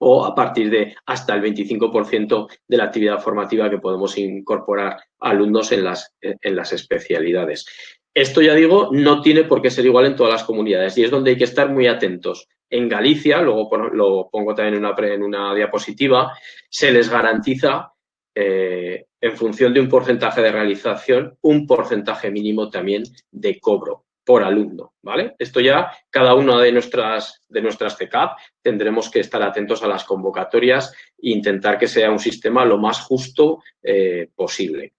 o a partir de hasta el 25% de la actividad formativa que podemos incorporar alumnos en las especialidades. Esto, ya digo, no tiene por qué ser igual en todas las comunidades y es donde hay que estar muy atentos. En Galicia, luego lo pongo también en una diapositiva, se les garantiza en función de un porcentaje de realización, un porcentaje mínimo también de cobro por alumno, ¿vale? Esto ya, cada una de nuestras CECAP tendremos que estar atentos a las convocatorias e intentar que sea un sistema lo más justo posible.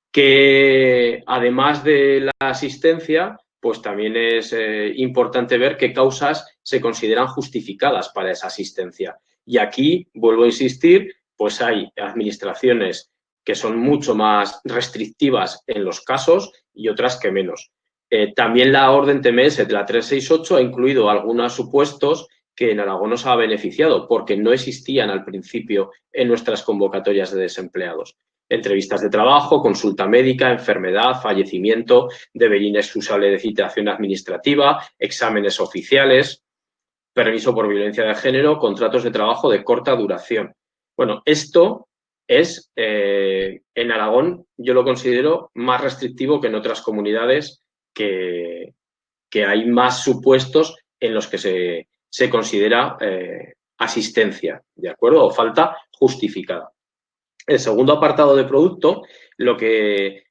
Que además de la asistencia, pues también es importante ver qué causas se consideran justificadas para esa asistencia. Y aquí, vuelvo a insistir, pues hay administraciones que son mucho más restrictivas en los casos y otras que menos. También la orden TMS de la 368 ha incluido algunos supuestos que en Aragón nos ha beneficiado porque no existían al principio en nuestras convocatorias de desempleados. Entrevistas de trabajo, consulta médica, enfermedad, fallecimiento, deber inexcusable de citación administrativa, exámenes oficiales, permiso por violencia de género, contratos de trabajo de corta duración. Bueno, esto es, en Aragón, yo lo considero más restrictivo que en otras comunidades que hay más supuestos en los que se considera asistencia, ¿de acuerdo? O falta justificada. El segundo apartado de producto, no era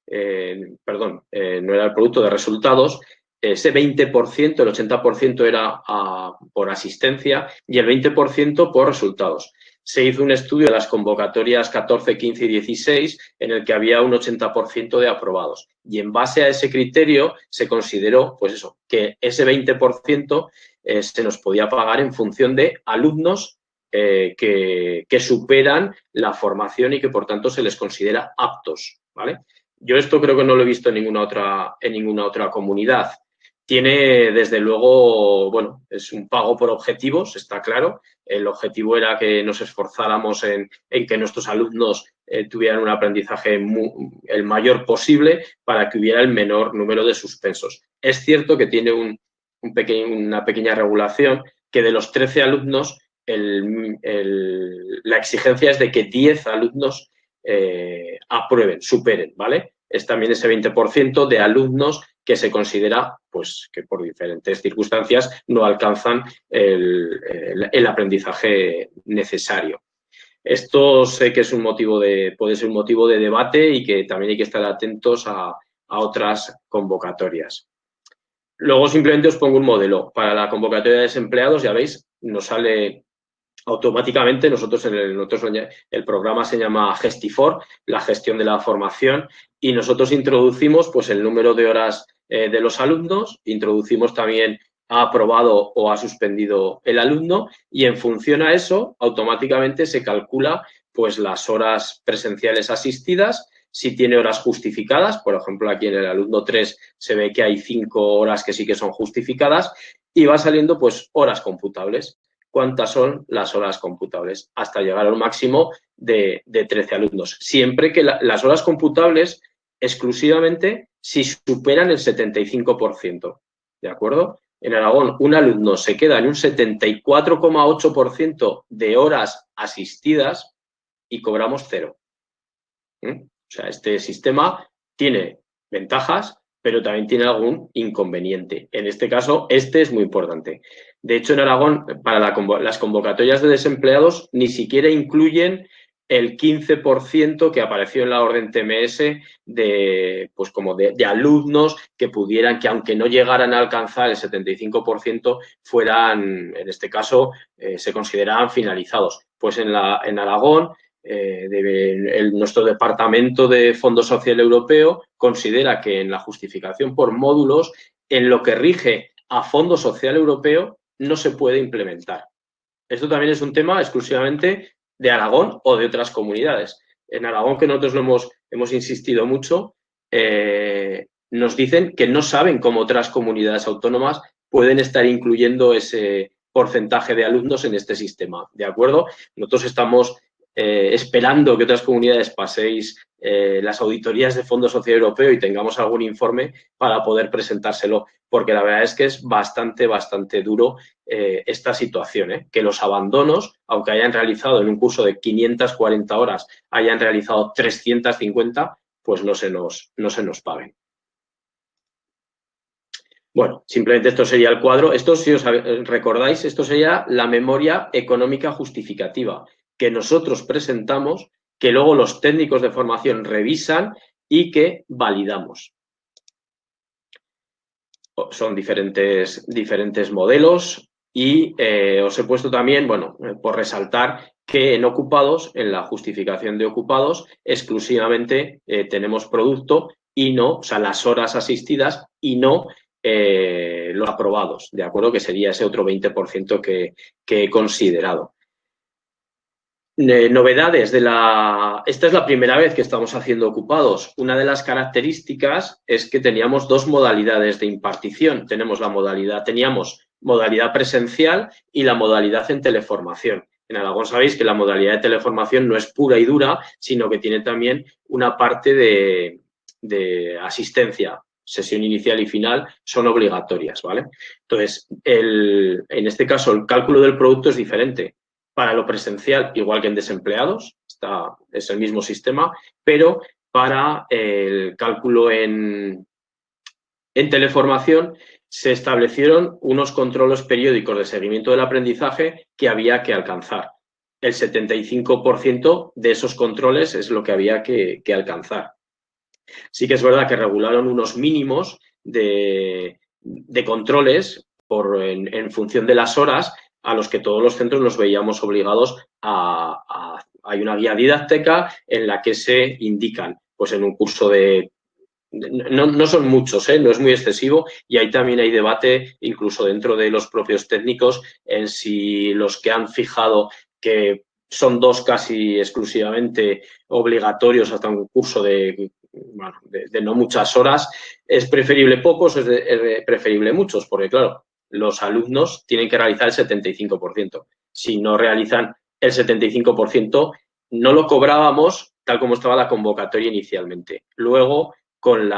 el producto de resultados, ese 20%, el 80% era por asistencia y el 20% por resultados. Se hizo un estudio de las convocatorias 14, 15 y 16 en el que había un 80% de aprobados. Y en base a ese criterio se consideró, pues eso, que ese 20% se nos podía pagar en función de alumnos que superan la formación y que, por tanto, se les considera aptos, ¿vale? Yo esto creo que no lo he visto en ninguna otra comunidad. Tiene, desde luego, bueno, es un pago por objetivos, está claro. El objetivo era que nos esforzáramos en que nuestros alumnos tuvieran un aprendizaje el mayor posible para que hubiera el menor número de suspensos. Es cierto que tiene una pequeña regulación que de los 13 alumnos la exigencia es de que 10 alumnos aprueben, superen, ¿vale? Es también ese 20% de alumnos que se considera, pues, que por diferentes circunstancias no alcanzan el aprendizaje necesario. Esto sé que es puede ser un motivo de debate y que también hay que estar atentos a otras convocatorias. Luego simplemente os pongo un modelo. Para la convocatoria de desempleados, ya veis, nos sale automáticamente. Nosotros el programa se llama Gestifor, la gestión de la formación, y nosotros introducimos pues el número de horas de los alumnos, introducimos también ha aprobado o ha suspendido el alumno y en función a eso automáticamente se calcula pues las horas presenciales asistidas, si tiene horas justificadas, por ejemplo aquí en el alumno 3 se ve que hay 5 horas que sí que son justificadas y va saliendo pues horas computables. ¿Cuántas son las horas computables? Hasta llegar al máximo de 13 alumnos. Siempre que las horas computables exclusivamente si superan el 75%. ¿De acuerdo? En Aragón, un alumno se queda en un 74,8% de horas asistidas y cobramos 0. O sea, este sistema tiene ventajas, pero también tiene algún inconveniente. En este caso, este es muy importante. De hecho, en Aragón, para las convocatorias de desempleados, ni siquiera incluyen el 15% que apareció en la orden TMS de alumnos que pudieran, que aunque no llegaran a alcanzar el 75%, fueran, en este caso, se consideraban finalizados. Pues en Aragón, nuestro Departamento de Fondo Social Europeo considera que en la justificación por módulos, en lo que rige a Fondo Social Europeo, no se puede implementar. Esto también es un tema exclusivamente de Aragón o de otras comunidades. En Aragón, que nosotros lo hemos insistido mucho, nos dicen que no saben cómo otras comunidades autónomas pueden estar incluyendo ese porcentaje de alumnos en este sistema, ¿de acuerdo? Nosotros estamos esperando que otras comunidades paséis las auditorías de Fondo Social Europeo y tengamos algún informe para poder presentárselo, porque la verdad es que es bastante duro esta situación, que los abandonos, aunque hayan realizado en un curso de 540 horas, hayan realizado 350, pues no se nos paguen. Bueno, simplemente esto sería el cuadro. Esto, si os recordáis, esto sería la memoria económica justificativa que nosotros presentamos, que luego los técnicos de formación revisan y que validamos. Son diferentes modelos y os he puesto también, bueno, por resaltar que en ocupados, en la justificación de ocupados, exclusivamente tenemos producto y no, o sea, las horas asistidas y no los aprobados, ¿de acuerdo? Que sería ese otro 20% que he considerado. Novedades de la... Esta es la primera vez que estamos haciendo ocupados. Una de las características es que teníamos dos modalidades de impartición. Teníamos modalidad presencial y la modalidad en teleformación. En Aragón sabéis que la modalidad de teleformación no es pura y dura, sino que tiene también una parte de asistencia. Sesión inicial y final son obligatorias, ¿vale? Entonces, en este caso, el cálculo del producto es diferente. Para lo presencial, igual que en desempleados, es el mismo sistema, pero para el cálculo en teleformación se establecieron unos controles periódicos de seguimiento del aprendizaje que había que alcanzar. El 75% de esos controles es lo que había que alcanzar. Sí que es verdad que regularon unos mínimos de controles en función de las horas a los que todos los centros nos veíamos obligados hay una guía didáctica en la que se indican, pues en un curso no son muchos, no es muy excesivo, y ahí también hay debate, incluso dentro de los propios técnicos, en si los que han fijado que son 2 casi exclusivamente obligatorios hasta un curso de no muchas horas, es preferible pocos, es preferible muchos, porque claro, los alumnos tienen que realizar el 75%. Si no realizan el 75%, no lo cobrábamos tal como estaba la convocatoria inicialmente. Luego, con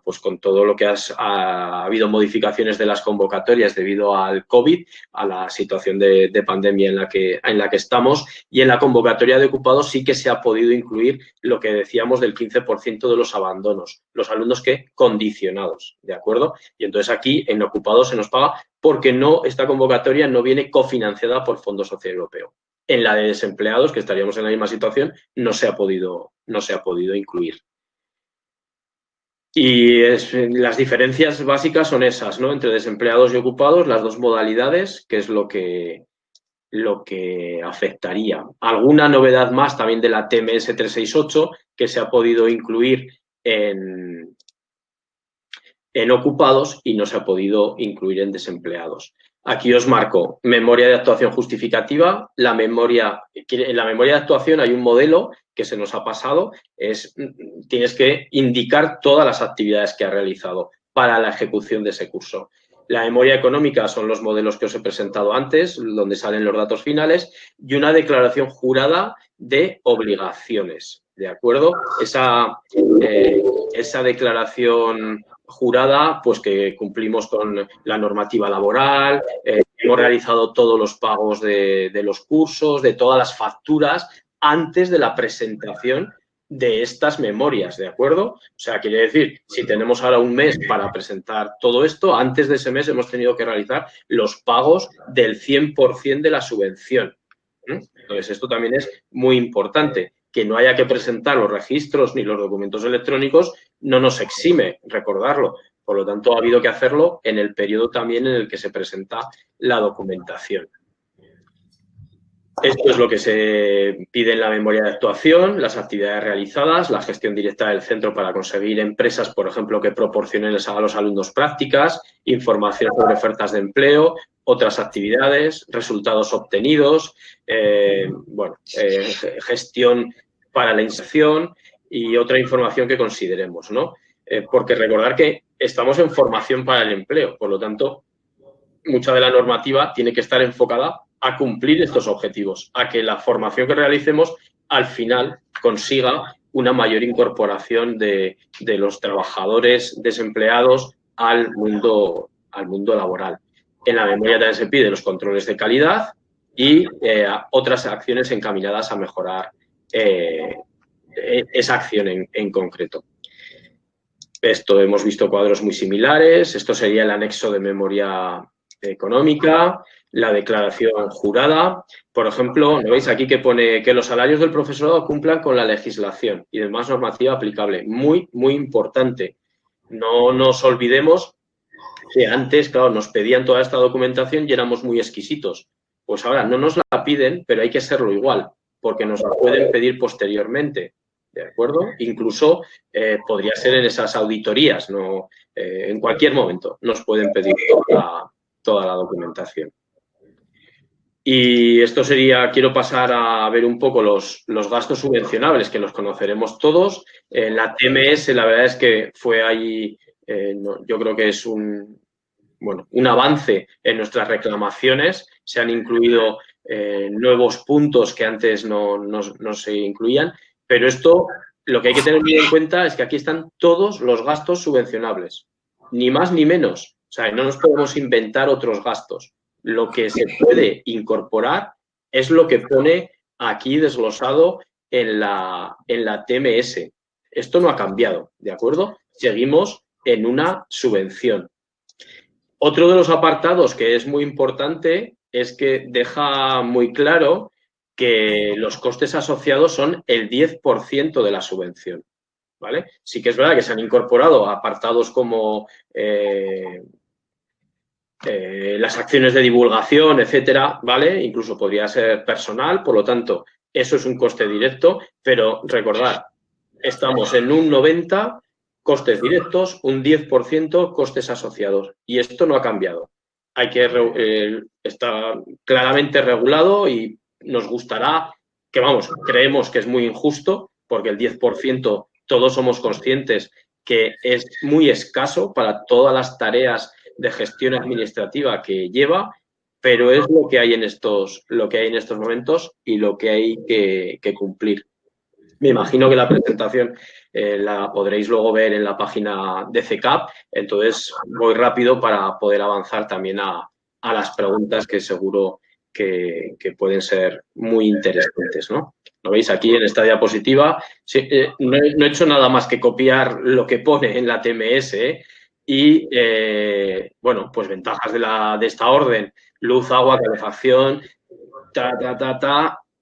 pues con todo lo que ha habido modificaciones de las convocatorias debido al COVID, a la situación de pandemia en la que estamos, y en la convocatoria de ocupados sí que se ha podido incluir lo que decíamos del 15% de los abandonos, los alumnos que condicionados, ¿de acuerdo? Y entonces aquí en ocupados se nos paga porque esta convocatoria no viene cofinanciada por Fondo Social Europeo. En la de desempleados, que estaríamos en la misma situación, no se ha podido incluir. Y las diferencias básicas son esas, ¿no? Entre desempleados y ocupados, las dos modalidades, que es lo que afectaría. Alguna novedad más también de la TMS 368 que se ha podido incluir en ocupados y no se ha podido incluir en desempleados. Aquí os marco memoria de actuación justificativa. En la memoria de actuación hay un modelo que se nos ha pasado. Tienes que indicar todas las actividades que has realizado para la ejecución de ese curso. La memoria económica son los modelos que os he presentado antes, donde salen los datos finales, y una declaración jurada de obligaciones, ¿de acuerdo? Esa declaración jurada, pues que cumplimos con la normativa laboral, hemos realizado todos los pagos de los cursos, de todas las facturas, antes de la presentación de estas memorias, ¿de acuerdo? O sea, quiere decir, si tenemos ahora un mes para presentar todo esto, antes de ese mes hemos tenido que realizar los pagos del 100% de la subvención. Entonces, esto también es muy importante. Que no haya que presentar los registros ni los documentos electrónicos no nos exime recordarlo. Por lo tanto, ha habido que hacerlo en el periodo también en el que se presenta la documentación. Esto es lo que se pide en la memoria de actuación, las actividades realizadas, la gestión directa del centro para conseguir empresas, por ejemplo, que proporcionen a los alumnos prácticas, información sobre ofertas de empleo, otras actividades, resultados obtenidos, gestión para la inserción y otra información que consideremos, ¿no? Porque recordar que estamos en formación para el empleo, por lo tanto, mucha de la normativa tiene que estar enfocada a cumplir estos objetivos, a que la formación que realicemos al final consiga una mayor incorporación de los trabajadores desempleados al mundo laboral. En la memoria también se pide los controles de calidad y otras acciones encaminadas a mejorar esa acción en concreto. Esto hemos visto cuadros muy similares. Esto sería el anexo de memoria económica, la declaración jurada. Por ejemplo, ¿no veis aquí que pone que los salarios del profesorado cumplan con la legislación y demás normativa aplicable? Muy, muy importante. No nos olvidemos que antes, claro, nos pedían toda esta documentación y éramos muy exquisitos. Pues ahora no nos la piden, pero hay que serlo igual, porque nos la pueden pedir posteriormente, ¿de acuerdo? Incluso podría ser en esas auditorías, ¿no? En cualquier momento nos pueden pedir toda la documentación. Y esto sería, quiero pasar a ver un poco los gastos subvencionables, que los conoceremos todos. La TMS, la verdad es que fue ahí, yo creo que es un avance en nuestras reclamaciones. Se han incluido nuevos puntos que antes no se incluían, pero esto, lo que hay que tener bien en cuenta es que aquí están todos los gastos subvencionables, ni más ni menos. O sea, no nos podemos inventar otros gastos. Lo que se puede incorporar es lo que pone aquí desglosado en la TMS. Esto no ha cambiado, ¿de acuerdo? Seguimos en una subvención. Otro de los apartados que es muy importante es que deja muy claro que los costes asociados son el 10% de la subvención, ¿vale? Sí que es verdad que se han incorporado apartados como las acciones de divulgación, etcétera, ¿vale? Incluso podría ser personal, por lo tanto, eso es un coste directo, pero recordad, estamos en un 90% costes directos, un 10% costes asociados, y esto no ha cambiado. Está claramente regulado y nos gustará, creemos que es muy injusto, porque el 10% todos somos conscientes que es muy escaso para todas las tareas de gestión administrativa que lleva, pero es lo que hay en estos momentos y lo que hay que cumplir. Me imagino que la presentación la podréis luego ver en la página de CECAP, entonces voy rápido para poder avanzar también a las preguntas que seguro que pueden ser muy interesantes, ¿no? ¿Lo veis aquí en esta diapositiva? Sí, no he hecho nada más que copiar lo que pone en la TMS, y, pues ventajas de esta orden: luz, agua, calefacción,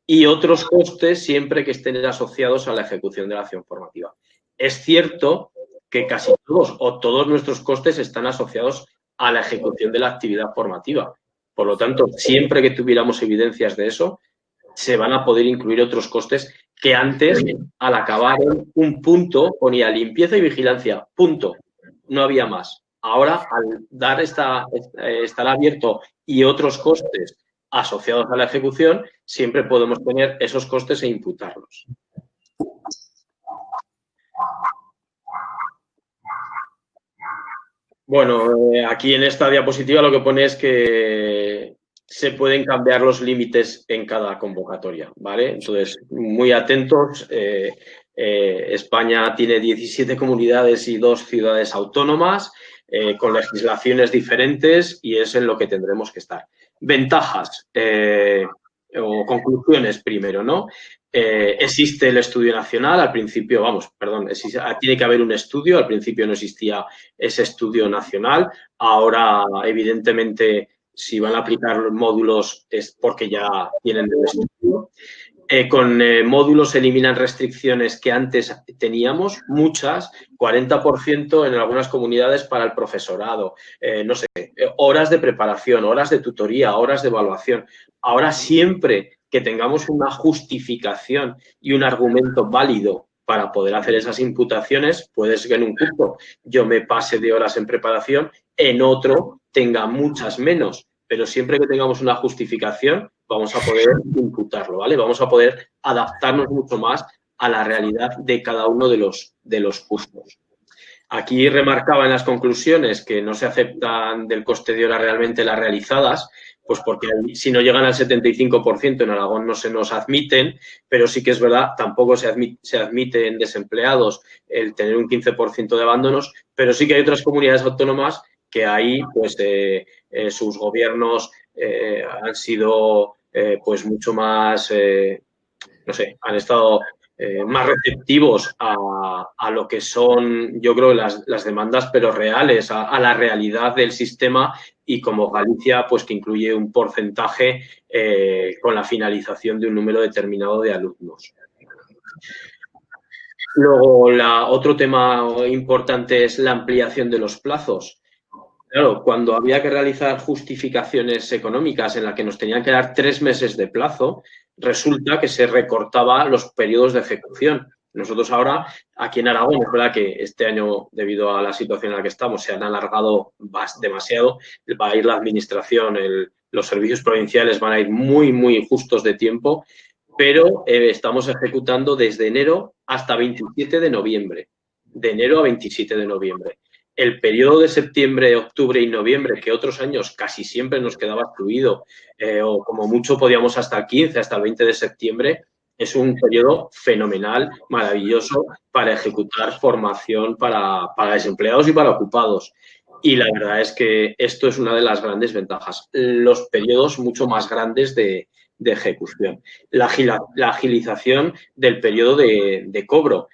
y otros costes siempre que estén asociados a la ejecución de la acción formativa. Es cierto que casi todos o todos nuestros costes están asociados a la ejecución de la actividad formativa. Por lo tanto, siempre que tuviéramos evidencias de eso, se van a poder incluir otros costes que antes, al acabar un punto, ponía limpieza y vigilancia, punto. No había más. Ahora, al dar estar abierto y otros costes asociados a la ejecución, siempre podemos tener esos costes e imputarlos. Bueno, aquí en esta diapositiva lo que pone es que se pueden cambiar los límites en cada convocatoria, ¿vale? Entonces, muy atentos. España tiene 17 comunidades y 2 ciudades autónomas con legislaciones diferentes, y es en lo que tendremos que estar. Ventajas o conclusiones primero, ¿no? Existe el estudio nacional, al principio, tiene que haber un estudio, al principio no existía ese estudio nacional, ahora evidentemente si van a aplicar los módulos es porque ya tienen el estudio. Con módulos se eliminan restricciones que antes teníamos, muchas, 40% en algunas comunidades para el profesorado, horas de preparación, horas de tutoría, horas de evaluación. Ahora siempre que tengamos una justificación y un argumento válido para poder hacer esas imputaciones, puede ser que en un curso yo me pase de horas en preparación, en otro tenga muchas menos, pero siempre que tengamos una justificación vamos a poder imputarlo, ¿vale? Vamos a poder adaptarnos mucho más a la realidad de cada uno de los cursos. Aquí remarcaba en las conclusiones que no se aceptan del coste de hora realmente las realizadas, pues porque si no llegan al 75% en Aragón no se nos admiten, pero sí que es verdad, tampoco se admite en desempleados el tener un 15% de abandonos, pero sí que hay otras comunidades autónomas que ahí pues sus gobiernos han sido pues mucho más, han estado más receptivos a lo que son, yo creo, las demandas, pero reales, a la realidad del sistema, y como Galicia, pues que incluye un porcentaje con la finalización de un número determinado de alumnos. Luego, otro tema importante es la ampliación de los plazos. Claro, cuando había que realizar justificaciones económicas en las que nos tenían que dar 3 meses de plazo, resulta que se recortaba los periodos de ejecución. Nosotros ahora, aquí en Aragón, es verdad que este año, debido a la situación en la que estamos, se han alargado demasiado. Va a ir la administración los servicios provinciales van a ir muy, muy justos de tiempo, pero estamos ejecutando desde enero hasta 27 de noviembre. De enero a 27 de noviembre. El periodo de septiembre, octubre y noviembre, que otros años casi siempre nos quedaba fluido, o como mucho podíamos hasta el 15, hasta el 20 de septiembre, es un periodo fenomenal, maravilloso para ejecutar formación para desempleados y para ocupados. Y la verdad es que esto es una de las grandes ventajas. Los periodos mucho más grandes de ejecución. La agilización del periodo de cobro.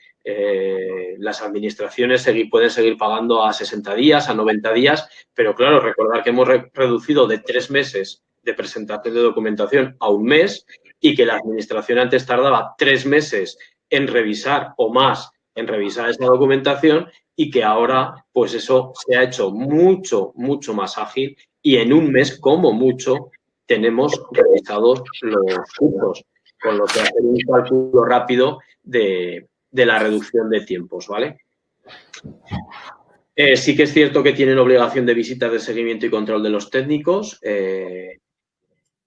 Las administraciones pueden seguir pagando a 60 días, a 90 días, pero claro, recordar que hemos reducido de 3 meses de presentación de documentación a 1 mes y que la administración antes tardaba 3 meses en revisar o más en revisar esa documentación y que ahora pues eso se ha hecho mucho, mucho más ágil y en 1 mes como mucho tenemos revisados los cursos, con lo que hacer un cálculo rápido de la reducción de tiempos, ¿vale? Sí que es cierto que tienen obligación de visitas de seguimiento y control de los técnicos,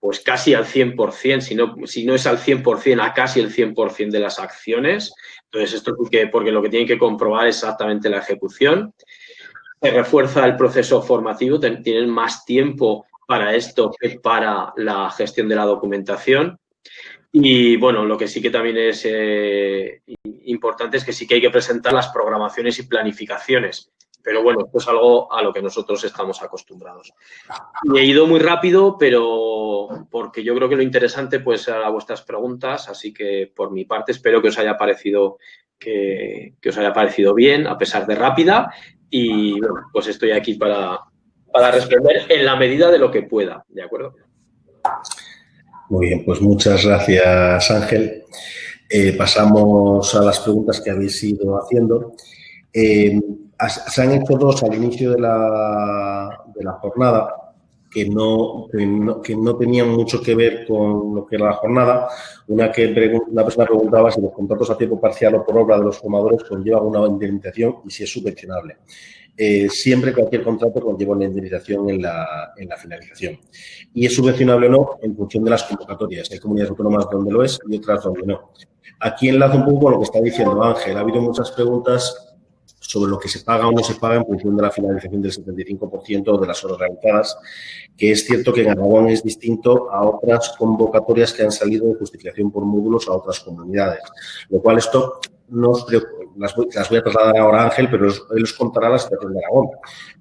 pues casi al 100%, si no es al 100%, a casi el 100% de las acciones. Entonces, esto porque lo que tienen que comprobar es exactamente la ejecución. Se refuerza el proceso formativo, tienen más tiempo para esto que para la gestión de la documentación. Y, bueno, lo que sí que también es importante es que sí que hay que presentar las programaciones y planificaciones. Pero, bueno, esto es algo a lo que nosotros estamos acostumbrados. Y he ido muy rápido, pero porque yo creo que lo interesante pues será vuestras preguntas. Así que, por mi parte, espero que os haya parecido bien, a pesar de rápida. Y, bueno, pues estoy aquí para responder en la medida de lo que pueda, ¿de acuerdo? Muy bien, pues muchas gracias, Ángel. Pasamos a las preguntas que habéis ido haciendo. Se han hecho 2 al inicio de la jornada que no tenían mucho que ver con lo que era la jornada. Una persona preguntaba si los contratos a tiempo parcial o por obra de los formadores conllevan una indemnización y si es subvencionable. Siempre cualquier contrato conlleva una indemnización en la finalización. Y es subvencionable o no en función de las convocatorias. Hay comunidades autónomas donde lo es y otras donde no. Aquí enlazo un poco con lo que está diciendo Ángel. Ha habido muchas preguntas sobre lo que se paga o no se paga en función de la finalización del 75% de las horas realizadas, que es cierto que en Aragón es distinto a otras convocatorias que han salido de justificación por módulos a otras comunidades. Lo cual esto nos preocupa. Las voy a trasladar ahora a Ángel, pero él os contará la situación de Aragón.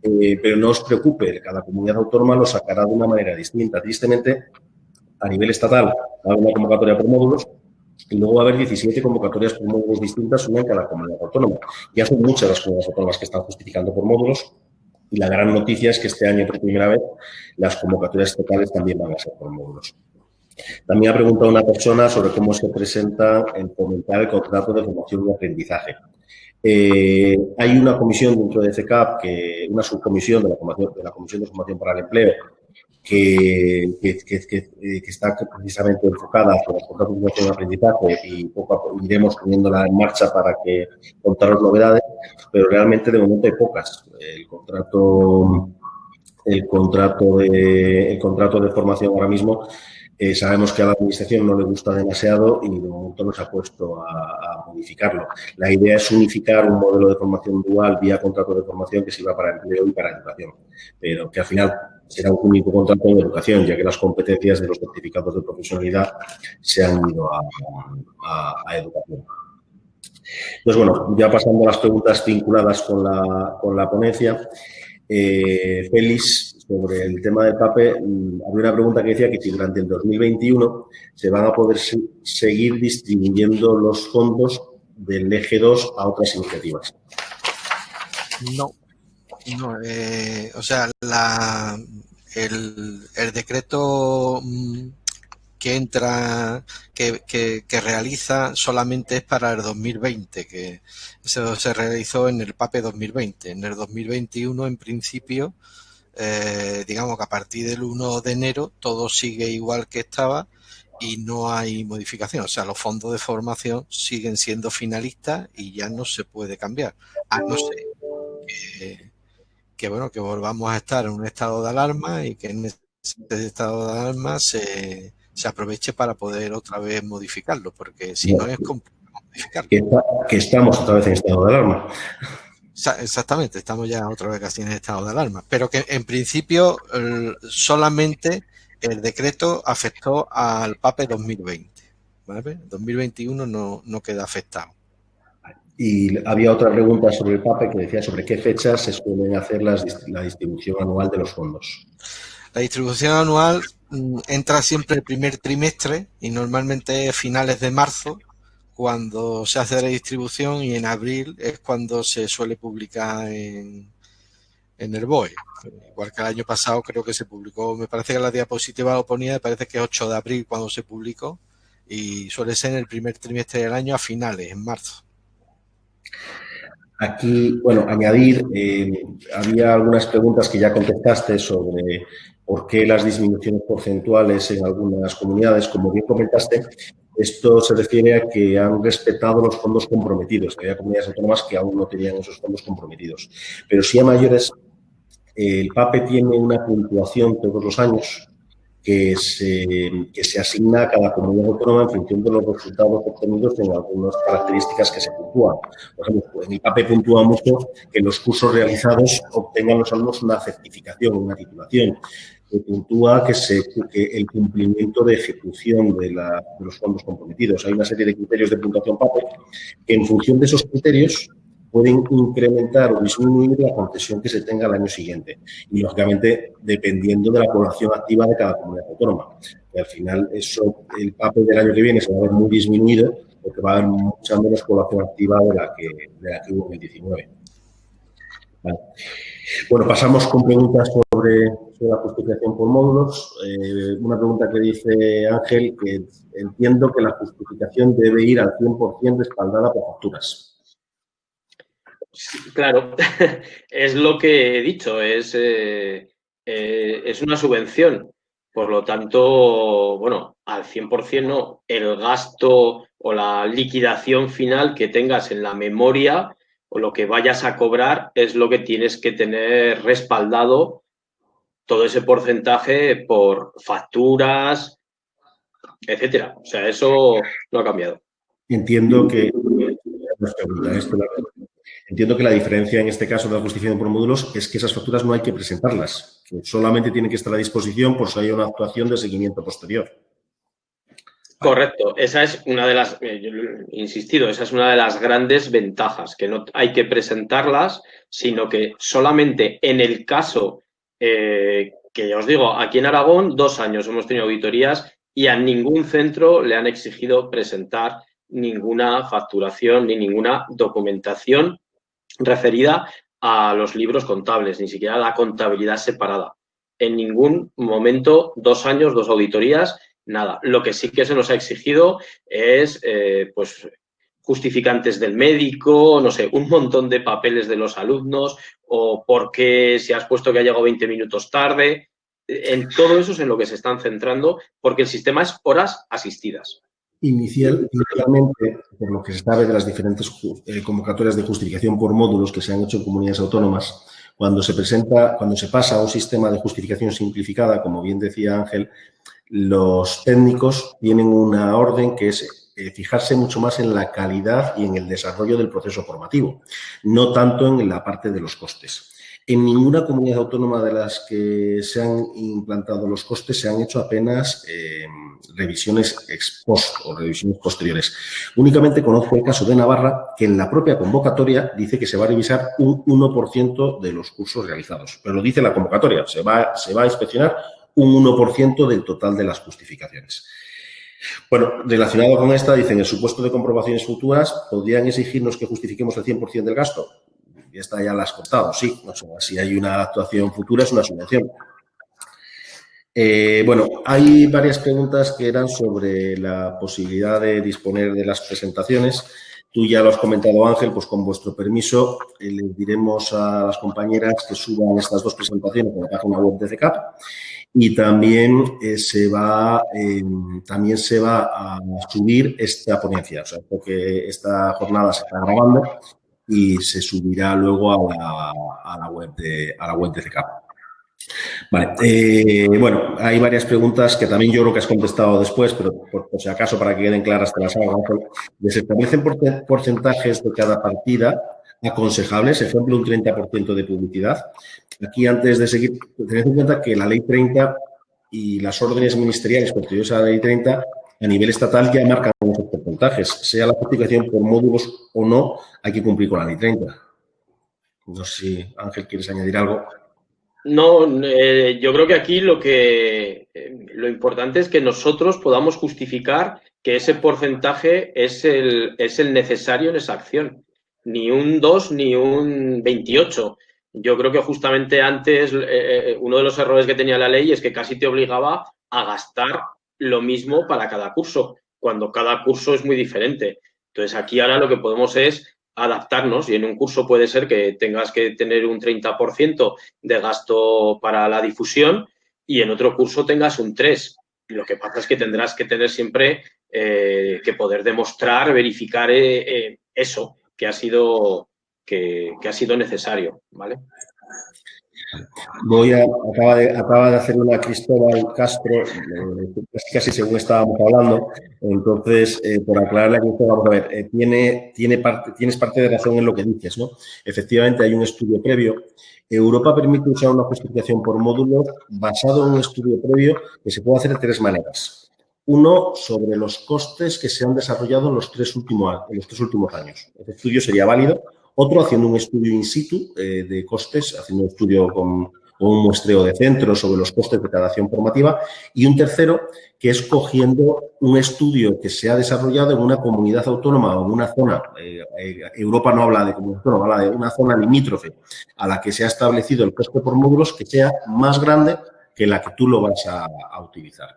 Pero no os preocupe, cada comunidad autónoma lo sacará de una manera distinta. Tristemente, a nivel estatal, va a haber una convocatoria por módulos y luego va a haber 17 convocatorias por módulos distintas, una en cada comunidad autónoma. Ya son muchas las comunidades autónomas que están justificando por módulos y la gran noticia es que este año, por primera vez, las convocatorias totales también van a ser por módulos. También ha preguntado una persona sobre cómo se presenta el fomentar el contrato de formación y aprendizaje. Hay una comisión dentro de CECAP, una subcomisión de la Comisión de Formación para el Empleo, que está precisamente enfocada hacia los contratos de formación y aprendizaje y poco a poco iremos poniéndola en marcha para que contaros novedades, pero realmente de momento hay pocas. El contrato de formación ahora mismo sabemos que a la administración no le gusta demasiado y de momento no se ha puesto a modificarlo. La idea es unificar un modelo de formación dual vía contrato de formación que sirva para empleo y para educación, pero que al final será un único contrato de educación, ya que las competencias de los certificados de profesionalidad se han ido a educación. Entonces, bueno, ya pasando a las preguntas vinculadas con la ponencia, Félix, sobre el tema del PAPE, había una pregunta que decía que si durante el 2021 se van a poder seguir distribuyendo los fondos del eje 2 a otras iniciativas. No, o sea, el decreto que entra, que realiza solamente es para el 2020, que eso se realizó en el PAPE 2020. En el 2021, en principio, digamos que a partir del 1 de enero todo sigue igual que estaba y no hay modificación. O sea, los fondos de formación siguen siendo finalistas y ya no se puede cambiar. A no ser que volvamos a estar en un estado de alarma y que es de estado de alarma se aproveche para poder otra vez modificarlo, porque si no es complicado modificarlo. Que estamos otra vez en estado de alarma. Exactamente, estamos ya otra vez casi en estado de alarma, pero que en principio solamente el decreto afectó al PAPE 2020, ¿vale? 2021 no queda afectado. Y había otra pregunta sobre el PAPE que decía sobre qué fechas se suelen hacer la distribución anual de los fondos. La distribución anual entra siempre el primer trimestre y normalmente es finales de marzo cuando se hace la distribución, y en abril es cuando se suele publicar en el BOE. Igual que el año pasado creo que se publicó, me parece que la diapositiva lo ponía, me parece que es 8 de abril cuando se publicó, y suele ser en el primer trimestre del año a finales, en marzo. Aquí, bueno, añadir, había algunas preguntas que ya contestaste sobre por qué las disminuciones porcentuales en algunas comunidades. Como bien comentaste, esto se refiere a que han respetado los fondos comprometidos, que había comunidades autónomas que aún no tenían esos fondos comprometidos. Pero sí a mayores, el PAPE tiene una puntuación todos los años que se asigna a cada comunidad autónoma en función de los resultados obtenidos en algunas características que se puntúan. Por ejemplo, en el PAPE puntúa mucho que los cursos realizados obtengan los alumnos una certificación, una titulación. Que puntúa que el cumplimiento de ejecución de los fondos comprometidos. Hay una serie de criterios de puntuación PAPE que, en función de esos criterios, pueden incrementar o disminuir la concesión que se tenga el año siguiente. Y, lógicamente, dependiendo de la población activa de cada comunidad autónoma. Y al final, el PAPE del año que viene se va a ver muy disminuido porque va a haber mucha menos población activa de la que hubo en el 19. Vale. Bueno, pasamos con preguntas sobre la justificación por módulos. Una pregunta que dice Ángel, que entiendo que la justificación debe ir al 100% respaldada por facturas. Claro, es lo que he dicho, es una subvención. Por lo tanto, bueno, al 100% no. El gasto o la liquidación final que tengas en la memoria o lo que vayas a cobrar es lo que tienes que tener respaldado, todo ese porcentaje por facturas, etcétera. O sea, eso no ha cambiado. Entiendo que la diferencia en este caso de la justificación por módulos es que esas facturas no hay que presentarlas, que solamente tienen que estar a disposición por si hay una actuación de seguimiento posterior. Correcto, esa es una de las, yo he insistido, esa es una de las grandes ventajas, que no hay que presentarlas, sino que solamente en el caso que ya os digo, aquí en Aragón 2 años hemos tenido auditorías y a ningún centro le han exigido presentar ninguna facturación ni ninguna documentación referida a los libros contables, ni siquiera a la contabilidad separada. En ningún momento, 2 años, 2 auditorías, nada. Lo que sí que se nos ha exigido es, pues, justificantes del médico, no sé, un montón de papeles de los alumnos o por qué si has puesto que ha llegado 20 minutos tarde. En todo eso es en lo que se están centrando porque el sistema es horas asistidas. Inicialmente, por lo que se sabe de las diferentes convocatorias de justificación por módulos que se han hecho en comunidades autónomas, cuando se pasa a un sistema de justificación simplificada, como bien decía Ángel, los técnicos tienen una orden que es fijarse mucho más en la calidad y en el desarrollo del proceso formativo, no tanto en la parte de los costes. En ninguna comunidad autónoma de las que se han implantado los costes se han hecho apenas revisiones ex post o revisiones posteriores. Únicamente conozco el caso de Navarra, que en la propia convocatoria dice que se va a revisar un 1% de los cursos realizados. Pero lo dice la convocatoria, se va a inspeccionar un 1% del total de las justificaciones. Bueno, relacionado con esta, dicen, en el supuesto de comprobaciones futuras, ¿podrían exigirnos que justifiquemos el 100% del gasto? Y esta ya la has cortado, sí. O sea, si hay una actuación futura, es una subvención. Bueno, hay varias preguntas que eran sobre la posibilidad de disponer de las presentaciones. Tú ya lo has comentado, Ángel, pues con vuestro permiso les diremos a las compañeras que suban estas 2 presentaciones en la página web de CECAP y también se va a subir esta ponencia, o sea, porque esta jornada se está grabando y se subirá luego a la web de CECAP. Vale. Bueno, hay varias preguntas que también yo creo que has contestado después, pero por si acaso, para que queden claras, te las hago. ¿Se establecen porcentajes de cada partida aconsejables? Ejemplo, un 30% de publicidad. Aquí, antes de seguir, tened en cuenta que la Ley 30 y las órdenes ministeriales posteriores a la Ley 30 a nivel estatal ya marcan esos porcentajes. Sea la justificación por módulos o no, hay que cumplir con la Ley 30. No sé si, Ángel, quieres añadir algo. No, yo creo que aquí lo importante es que nosotros podamos justificar que ese porcentaje es el necesario en esa acción. Ni un 2 ni un 28. Yo creo que justamente antes uno de los errores que tenía la ley es que casi te obligaba a gastar lo mismo para cada curso, cuando cada curso es muy diferente. Entonces, aquí ahora lo que podemos es adaptarnos y en un curso puede ser que tengas que tener un 30% de gasto para la difusión y en otro curso tengas un 3%. Lo que pasa es que tendrás que tener siempre que poder demostrar, verificar eso que ha sido necesario, ¿vale? Acaba de hacer una Cristóbal Castro, casi según estábamos hablando. Entonces, por aclararle a Cristóbal, vamos a ver, tienes parte de razón en lo que dices, ¿no? Efectivamente, hay un estudio previo. Europa permite usar una justificación por módulos basado en un estudio previo que se puede hacer de 3 maneras. Uno, sobre los costes que se han desarrollado en los 3 últimos años. Este estudio sería válido. Otro, haciendo un estudio in situ de costes, haciendo un estudio con un muestreo de centros sobre los costes de cada acción formativa. Y un tercero, que es cogiendo un estudio que se ha desarrollado en una comunidad autónoma o en una zona, Europa no habla de comunidad autónoma, habla de una zona limítrofe a la que se ha establecido el coste por módulos que sea más grande que la que tú lo vas a utilizar.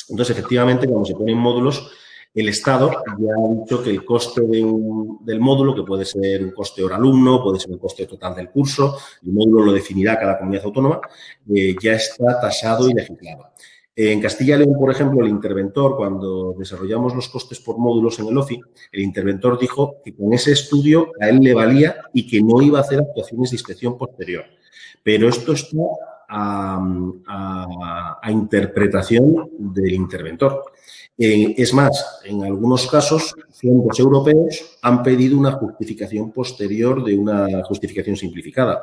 Entonces, efectivamente, cuando se ponen módulos, el Estado ya ha dicho que el coste del módulo, que puede ser un coste hora alumno, puede ser un coste total del curso, el módulo lo definirá cada comunidad autónoma, ya está tasado y legislado. En Castilla y León, por ejemplo, el interventor, cuando desarrollamos los costes por módulos en el OFI, el interventor dijo que con ese estudio a él le valía y que no iba a hacer actuaciones de inspección posterior. Pero esto está a interpretación del interventor. Es más, en algunos casos, fondos europeos han pedido una justificación posterior de una justificación simplificada.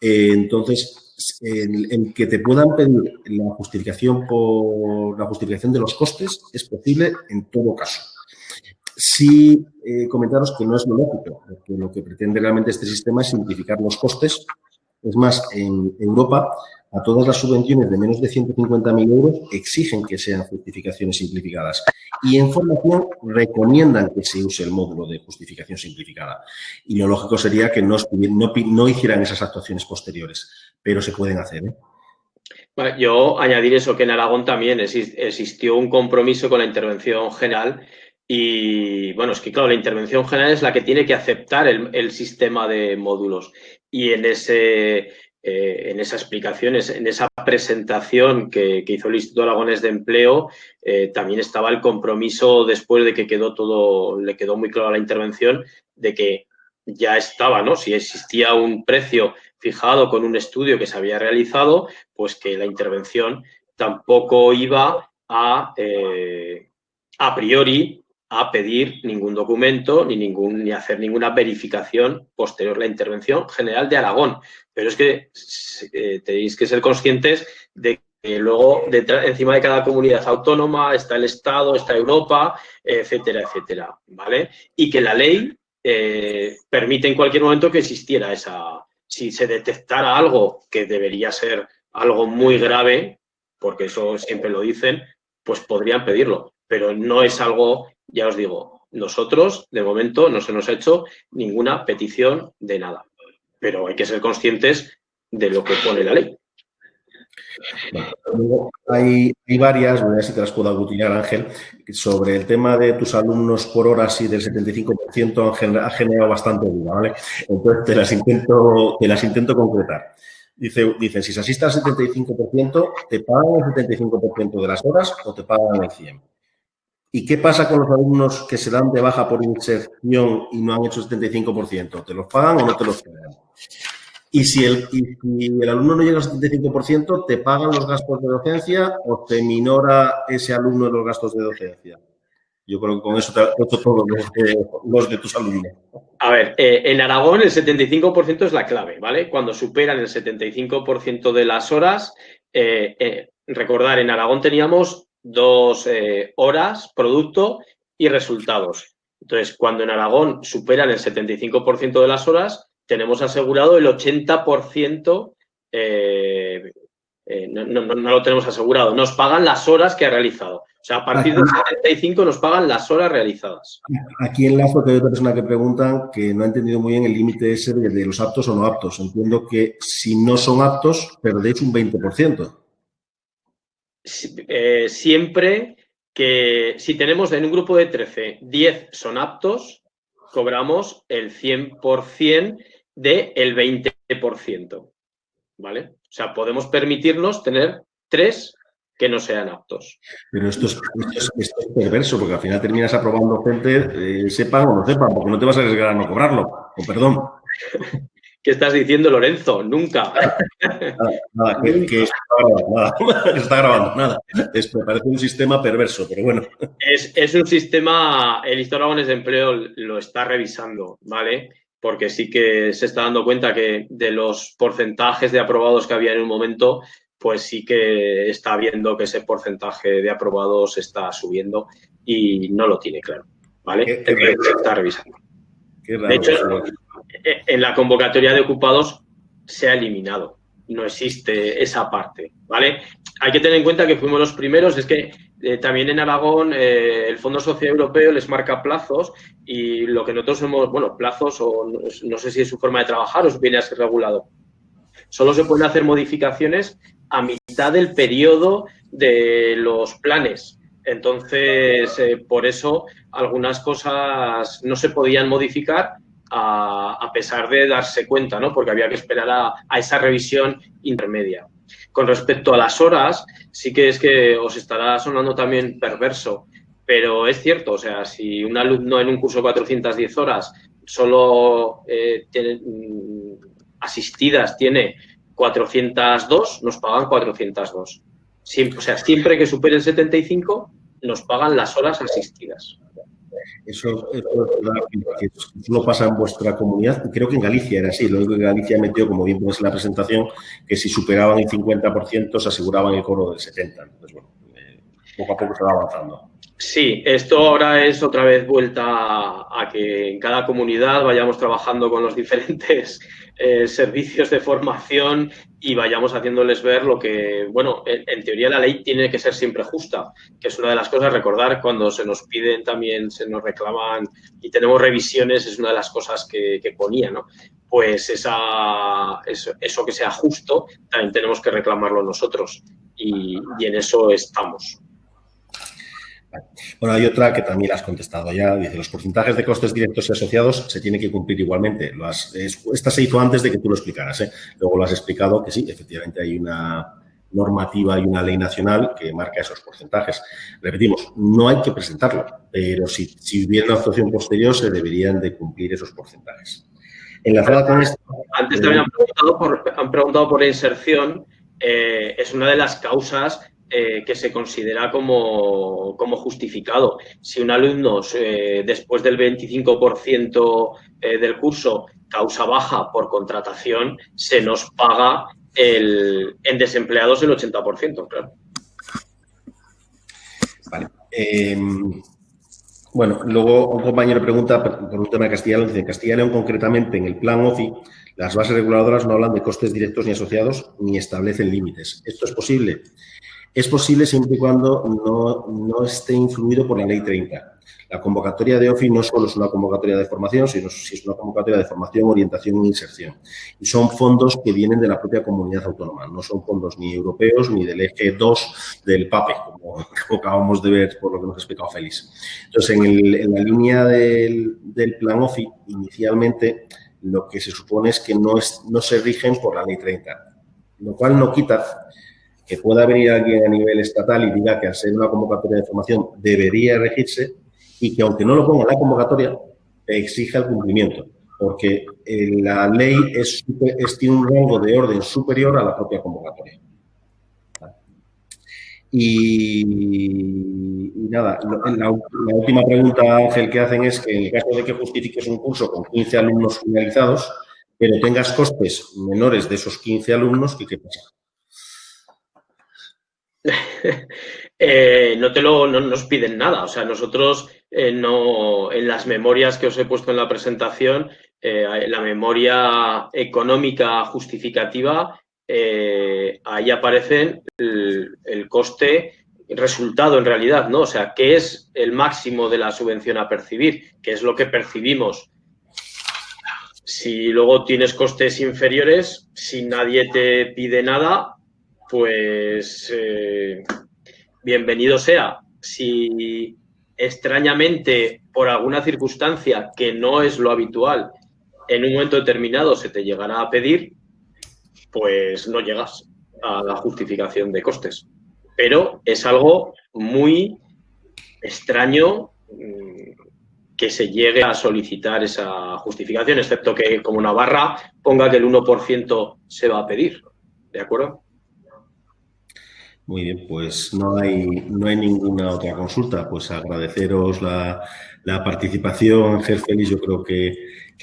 Entonces, el que te puedan pedir la justificación de los costes es posible en todo caso. Sí, comentaros que no es lo lógico, porque lo que pretende realmente este sistema es simplificar los costes. Es más, en Europa, a todas las subvenciones de menos de 150.000 euros exigen que sean justificaciones simplificadas. Y en formación recomiendan que se use el módulo de justificación simplificada. Y lo lógico sería que no hicieran esas actuaciones posteriores, pero se pueden hacer, ¿eh? Bueno, yo añadir eso, que en Aragón también existió un compromiso con la intervención general y, bueno, es que, claro, la intervención general es la que tiene que aceptar el sistema de módulos y en esa explicación, en esa presentación que hizo el Instituto Aragonés de Empleo, también estaba el compromiso, después de que le quedó muy claro a la intervención, de que ya estaba, ¿no? Si existía un precio fijado con un estudio que se había realizado, pues que la intervención tampoco iba a priori a pedir ningún documento ni hacer ninguna verificación posterior a la intervención general de Aragón. Pero es que tenéis que ser conscientes de que luego encima de cada comunidad autónoma está el Estado, está Europa, etcétera, etcétera, ¿vale? Y que la ley permite en cualquier momento que existiera si se detectara algo que debería ser algo muy grave, porque eso siempre lo dicen, pues podrían pedirlo. Pero no es algo, ya os digo, nosotros de momento no se nos ha hecho ninguna petición de nada. Pero hay que ser conscientes de lo que pone la ley. Luego hay varias, voy a ver si te las puedo aglutinar, Ángel, sobre el tema de tus alumnos por horas y del 75% ha generado bastante duda, ¿vale? Entonces te las intento concretar. Dicen, si se asiste al 75%, ¿te pagan el 75% de las horas o te pagan el 100%? ¿Y qué pasa con los alumnos que se dan de baja por inserción y no han hecho el 75%? ¿Te los pagan o no te los pagan? Y si el alumno no llega al 75%, ¿te pagan los gastos de docencia o te minora ese alumno los gastos de docencia? Yo creo que con eso te he puesto todos los de tus alumnos. A ver, en Aragón el 75% es la clave, ¿vale? Cuando superan el 75% de las horas, recordar, en Aragón teníamos 2 horas, producto y resultados. Entonces, cuando en Aragón superan el 75% de las horas, tenemos asegurado el 80%, no lo tenemos asegurado, nos pagan las horas que ha realizado. O sea, a partir del 75 nos pagan las horas realizadas. Aquí enlazo que hay otra persona que pregunta que no ha entendido muy bien el límite ese de los aptos o no aptos. Entiendo que si no son aptos, perdéis un 20%. Siempre que, si tenemos en un grupo de 13, 10 son aptos, cobramos el 100% del 20%, ¿vale? O sea, podemos permitirnos tener 3 que no sean aptos. Pero esto es perverso, porque al final terminas aprobando gente, sepan o no sepan, porque no te vas a arriesgar a no cobrarlo. O perdón. ¿Qué estás diciendo, Lorenzo? Nunca. Nada, que está grabando, nada. Me parece un sistema perverso, pero bueno. Es un sistema, el Instituto Aragonés de Empleo lo está revisando, ¿vale? Porque sí que se está dando cuenta que de los porcentajes de aprobados que había en un momento, pues sí que está viendo que ese porcentaje de aprobados está subiendo y no lo tiene claro, ¿vale? Se está revisando. Qué raro. De hecho, en la convocatoria de ocupados se ha eliminado. No existe esa parte, ¿vale? Hay que tener en cuenta que fuimos los primeros. Es que también en Aragón el Fondo Social Europeo les marca plazos y lo que nosotros hemos, bueno, plazos o no sé si es su forma de trabajar o viene a ser regulado. Solo se pueden hacer modificaciones a mitad del periodo de los planes. Entonces, por eso algunas cosas no se podían modificar a pesar de darse cuenta, ¿no? Porque había que esperar a esa revisión intermedia. Con respecto a las horas, sí que es que os estará sonando también perverso, pero es cierto, o sea, si un alumno en un curso de 410 horas solo asistidas tiene 402, nos pagan 402. Siempre, o sea, siempre que supere el 75, nos pagan las horas asistidas. Eso es verdad que no pasa en vuestra comunidad. Creo que en Galicia era así. Lo único que Galicia metió, como bien pones en la presentación, que si superaban el 50% se aseguraban el cobro del 70%. Entonces, bueno, poco a poco se va avanzando. Sí, esto ahora es otra vez vuelta a que en cada comunidad vayamos trabajando con los diferentes servicios de formación y vayamos haciéndoles ver lo que, bueno, en teoría la ley tiene que ser siempre justa, que es una de las cosas, recordar cuando se nos piden también, se nos reclaman y tenemos revisiones, es una de las cosas que ponía, ¿no? Pues eso que sea justo también tenemos que reclamarlo nosotros y en eso estamos. Bueno, hay otra que también has contestado ya. Dice, los porcentajes de costes directos y asociados se tienen que cumplir igualmente. Esta se hizo antes de que tú lo explicaras, ¿eh? Luego lo has explicado que sí, efectivamente hay una normativa y una ley nacional que marca esos porcentajes. Repetimos, no hay que presentarlo, pero si hubiera una actuación posterior se deberían de cumplir esos porcentajes. Enlazada con esto... Antes también han preguntado por inserción. Es una de las causas que se considera como justificado. Si un alumno después del 25% del curso causa baja por contratación, se nos paga en desempleados el 80%, claro. Vale. Bueno, luego un compañero pregunta por un tema de Castilla y León. Dice, en Castilla y León, concretamente en el Plan OFI, las bases reguladoras no hablan de costes directos ni asociados ni establecen límites. ¿Esto es posible? Es posible siempre y cuando no esté influido por la Ley 30. La convocatoria de OFI no solo es una convocatoria de formación, sino si es una convocatoria de formación, orientación e inserción. Y son fondos que vienen de la propia comunidad autónoma. No son fondos ni europeos ni del eje 2 del PAPE, como acabamos de ver por lo que nos ha explicado Félix. Entonces, en la línea del plan OFI, inicialmente, lo que se supone es que no se rigen por la Ley 30, lo cual no quita que pueda venir alguien a nivel estatal y diga que al ser una convocatoria de formación debería regirse y que aunque no lo ponga en la convocatoria, exija el cumplimiento. porque la ley tiene un rango de orden superior a la propia convocatoria. Y nada, la última pregunta, Ángel, que hacen es que en el caso de que justifiques un curso con 15 alumnos finalizados, pero tengas costes menores de esos 15 alumnos, ¿qué pasa? No nos piden nada. O sea, nosotros no, en las memorias que os he puesto en la presentación, la memoria económica justificativa, ahí aparecen el coste resultado en realidad, ¿no? O sea, ¿qué es el máximo de la subvención a percibir? ¿Qué es lo que percibimos? Si luego tienes costes inferiores, si nadie te pide nada, pues bienvenido sea. Si extrañamente, por alguna circunstancia que no es lo habitual, en un momento determinado se te llegará a pedir, pues no llegas a la justificación de costes. Pero es algo muy extraño que se llegue a solicitar esa justificación, excepto que como Navarra ponga que el 1% se va a pedir. ¿De acuerdo? Muy bien, pues no hay ninguna otra consulta. Pues agradeceros la participación, Ángel Félix. Yo creo que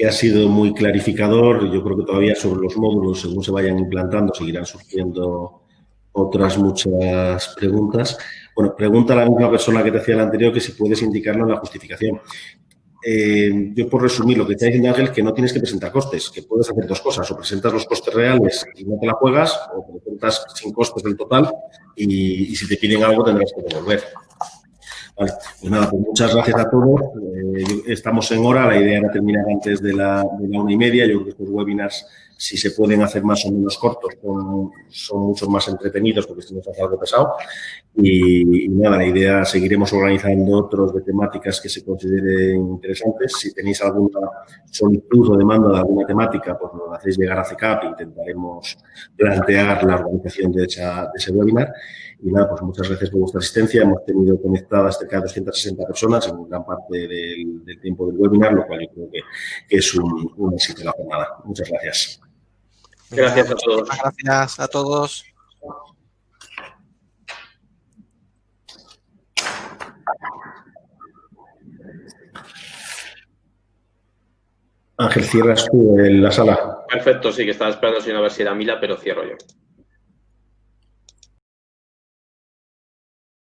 ha sido muy clarificador. Yo creo que todavía sobre los módulos, según se vayan implantando, seguirán surgiendo otras muchas preguntas. Bueno, pregunta a la misma persona que te hacía la anterior que si puedes indicarlo en la justificación. Yo, por resumir, lo que te está diciendo Ángel, que no tienes que presentar costes, que puedes hacer dos cosas: o presentas los costes reales y no te la juegas, o presentas sin costes del total y si te piden algo tendrás que devolver. Vale, pues nada, pues muchas gracias a todos. Estamos en hora, la idea era terminar antes de la 1:30. Yo creo que estos webinars, si se pueden hacer más o menos cortos, son mucho más entretenidos porque si no se hace algo pesado. Y nada, la idea, seguiremos organizando otros de temáticas que se consideren interesantes. Si tenéis alguna solicitud o demanda de alguna temática, pues nos lo hacéis llegar a CECAP e intentaremos plantear la organización de ese webinar. Y nada, pues muchas gracias por vuestra asistencia. Hemos tenido conectadas cerca de 260 personas en gran parte del tiempo del webinar, lo cual yo creo que es un éxito de la jornada. Muchas gracias. Gracias a todos. Gracias a todos. Ángel, ¿cierras tú la sala? Perfecto, sí, que estaba esperando si no ver si era Mila, pero cierro yo.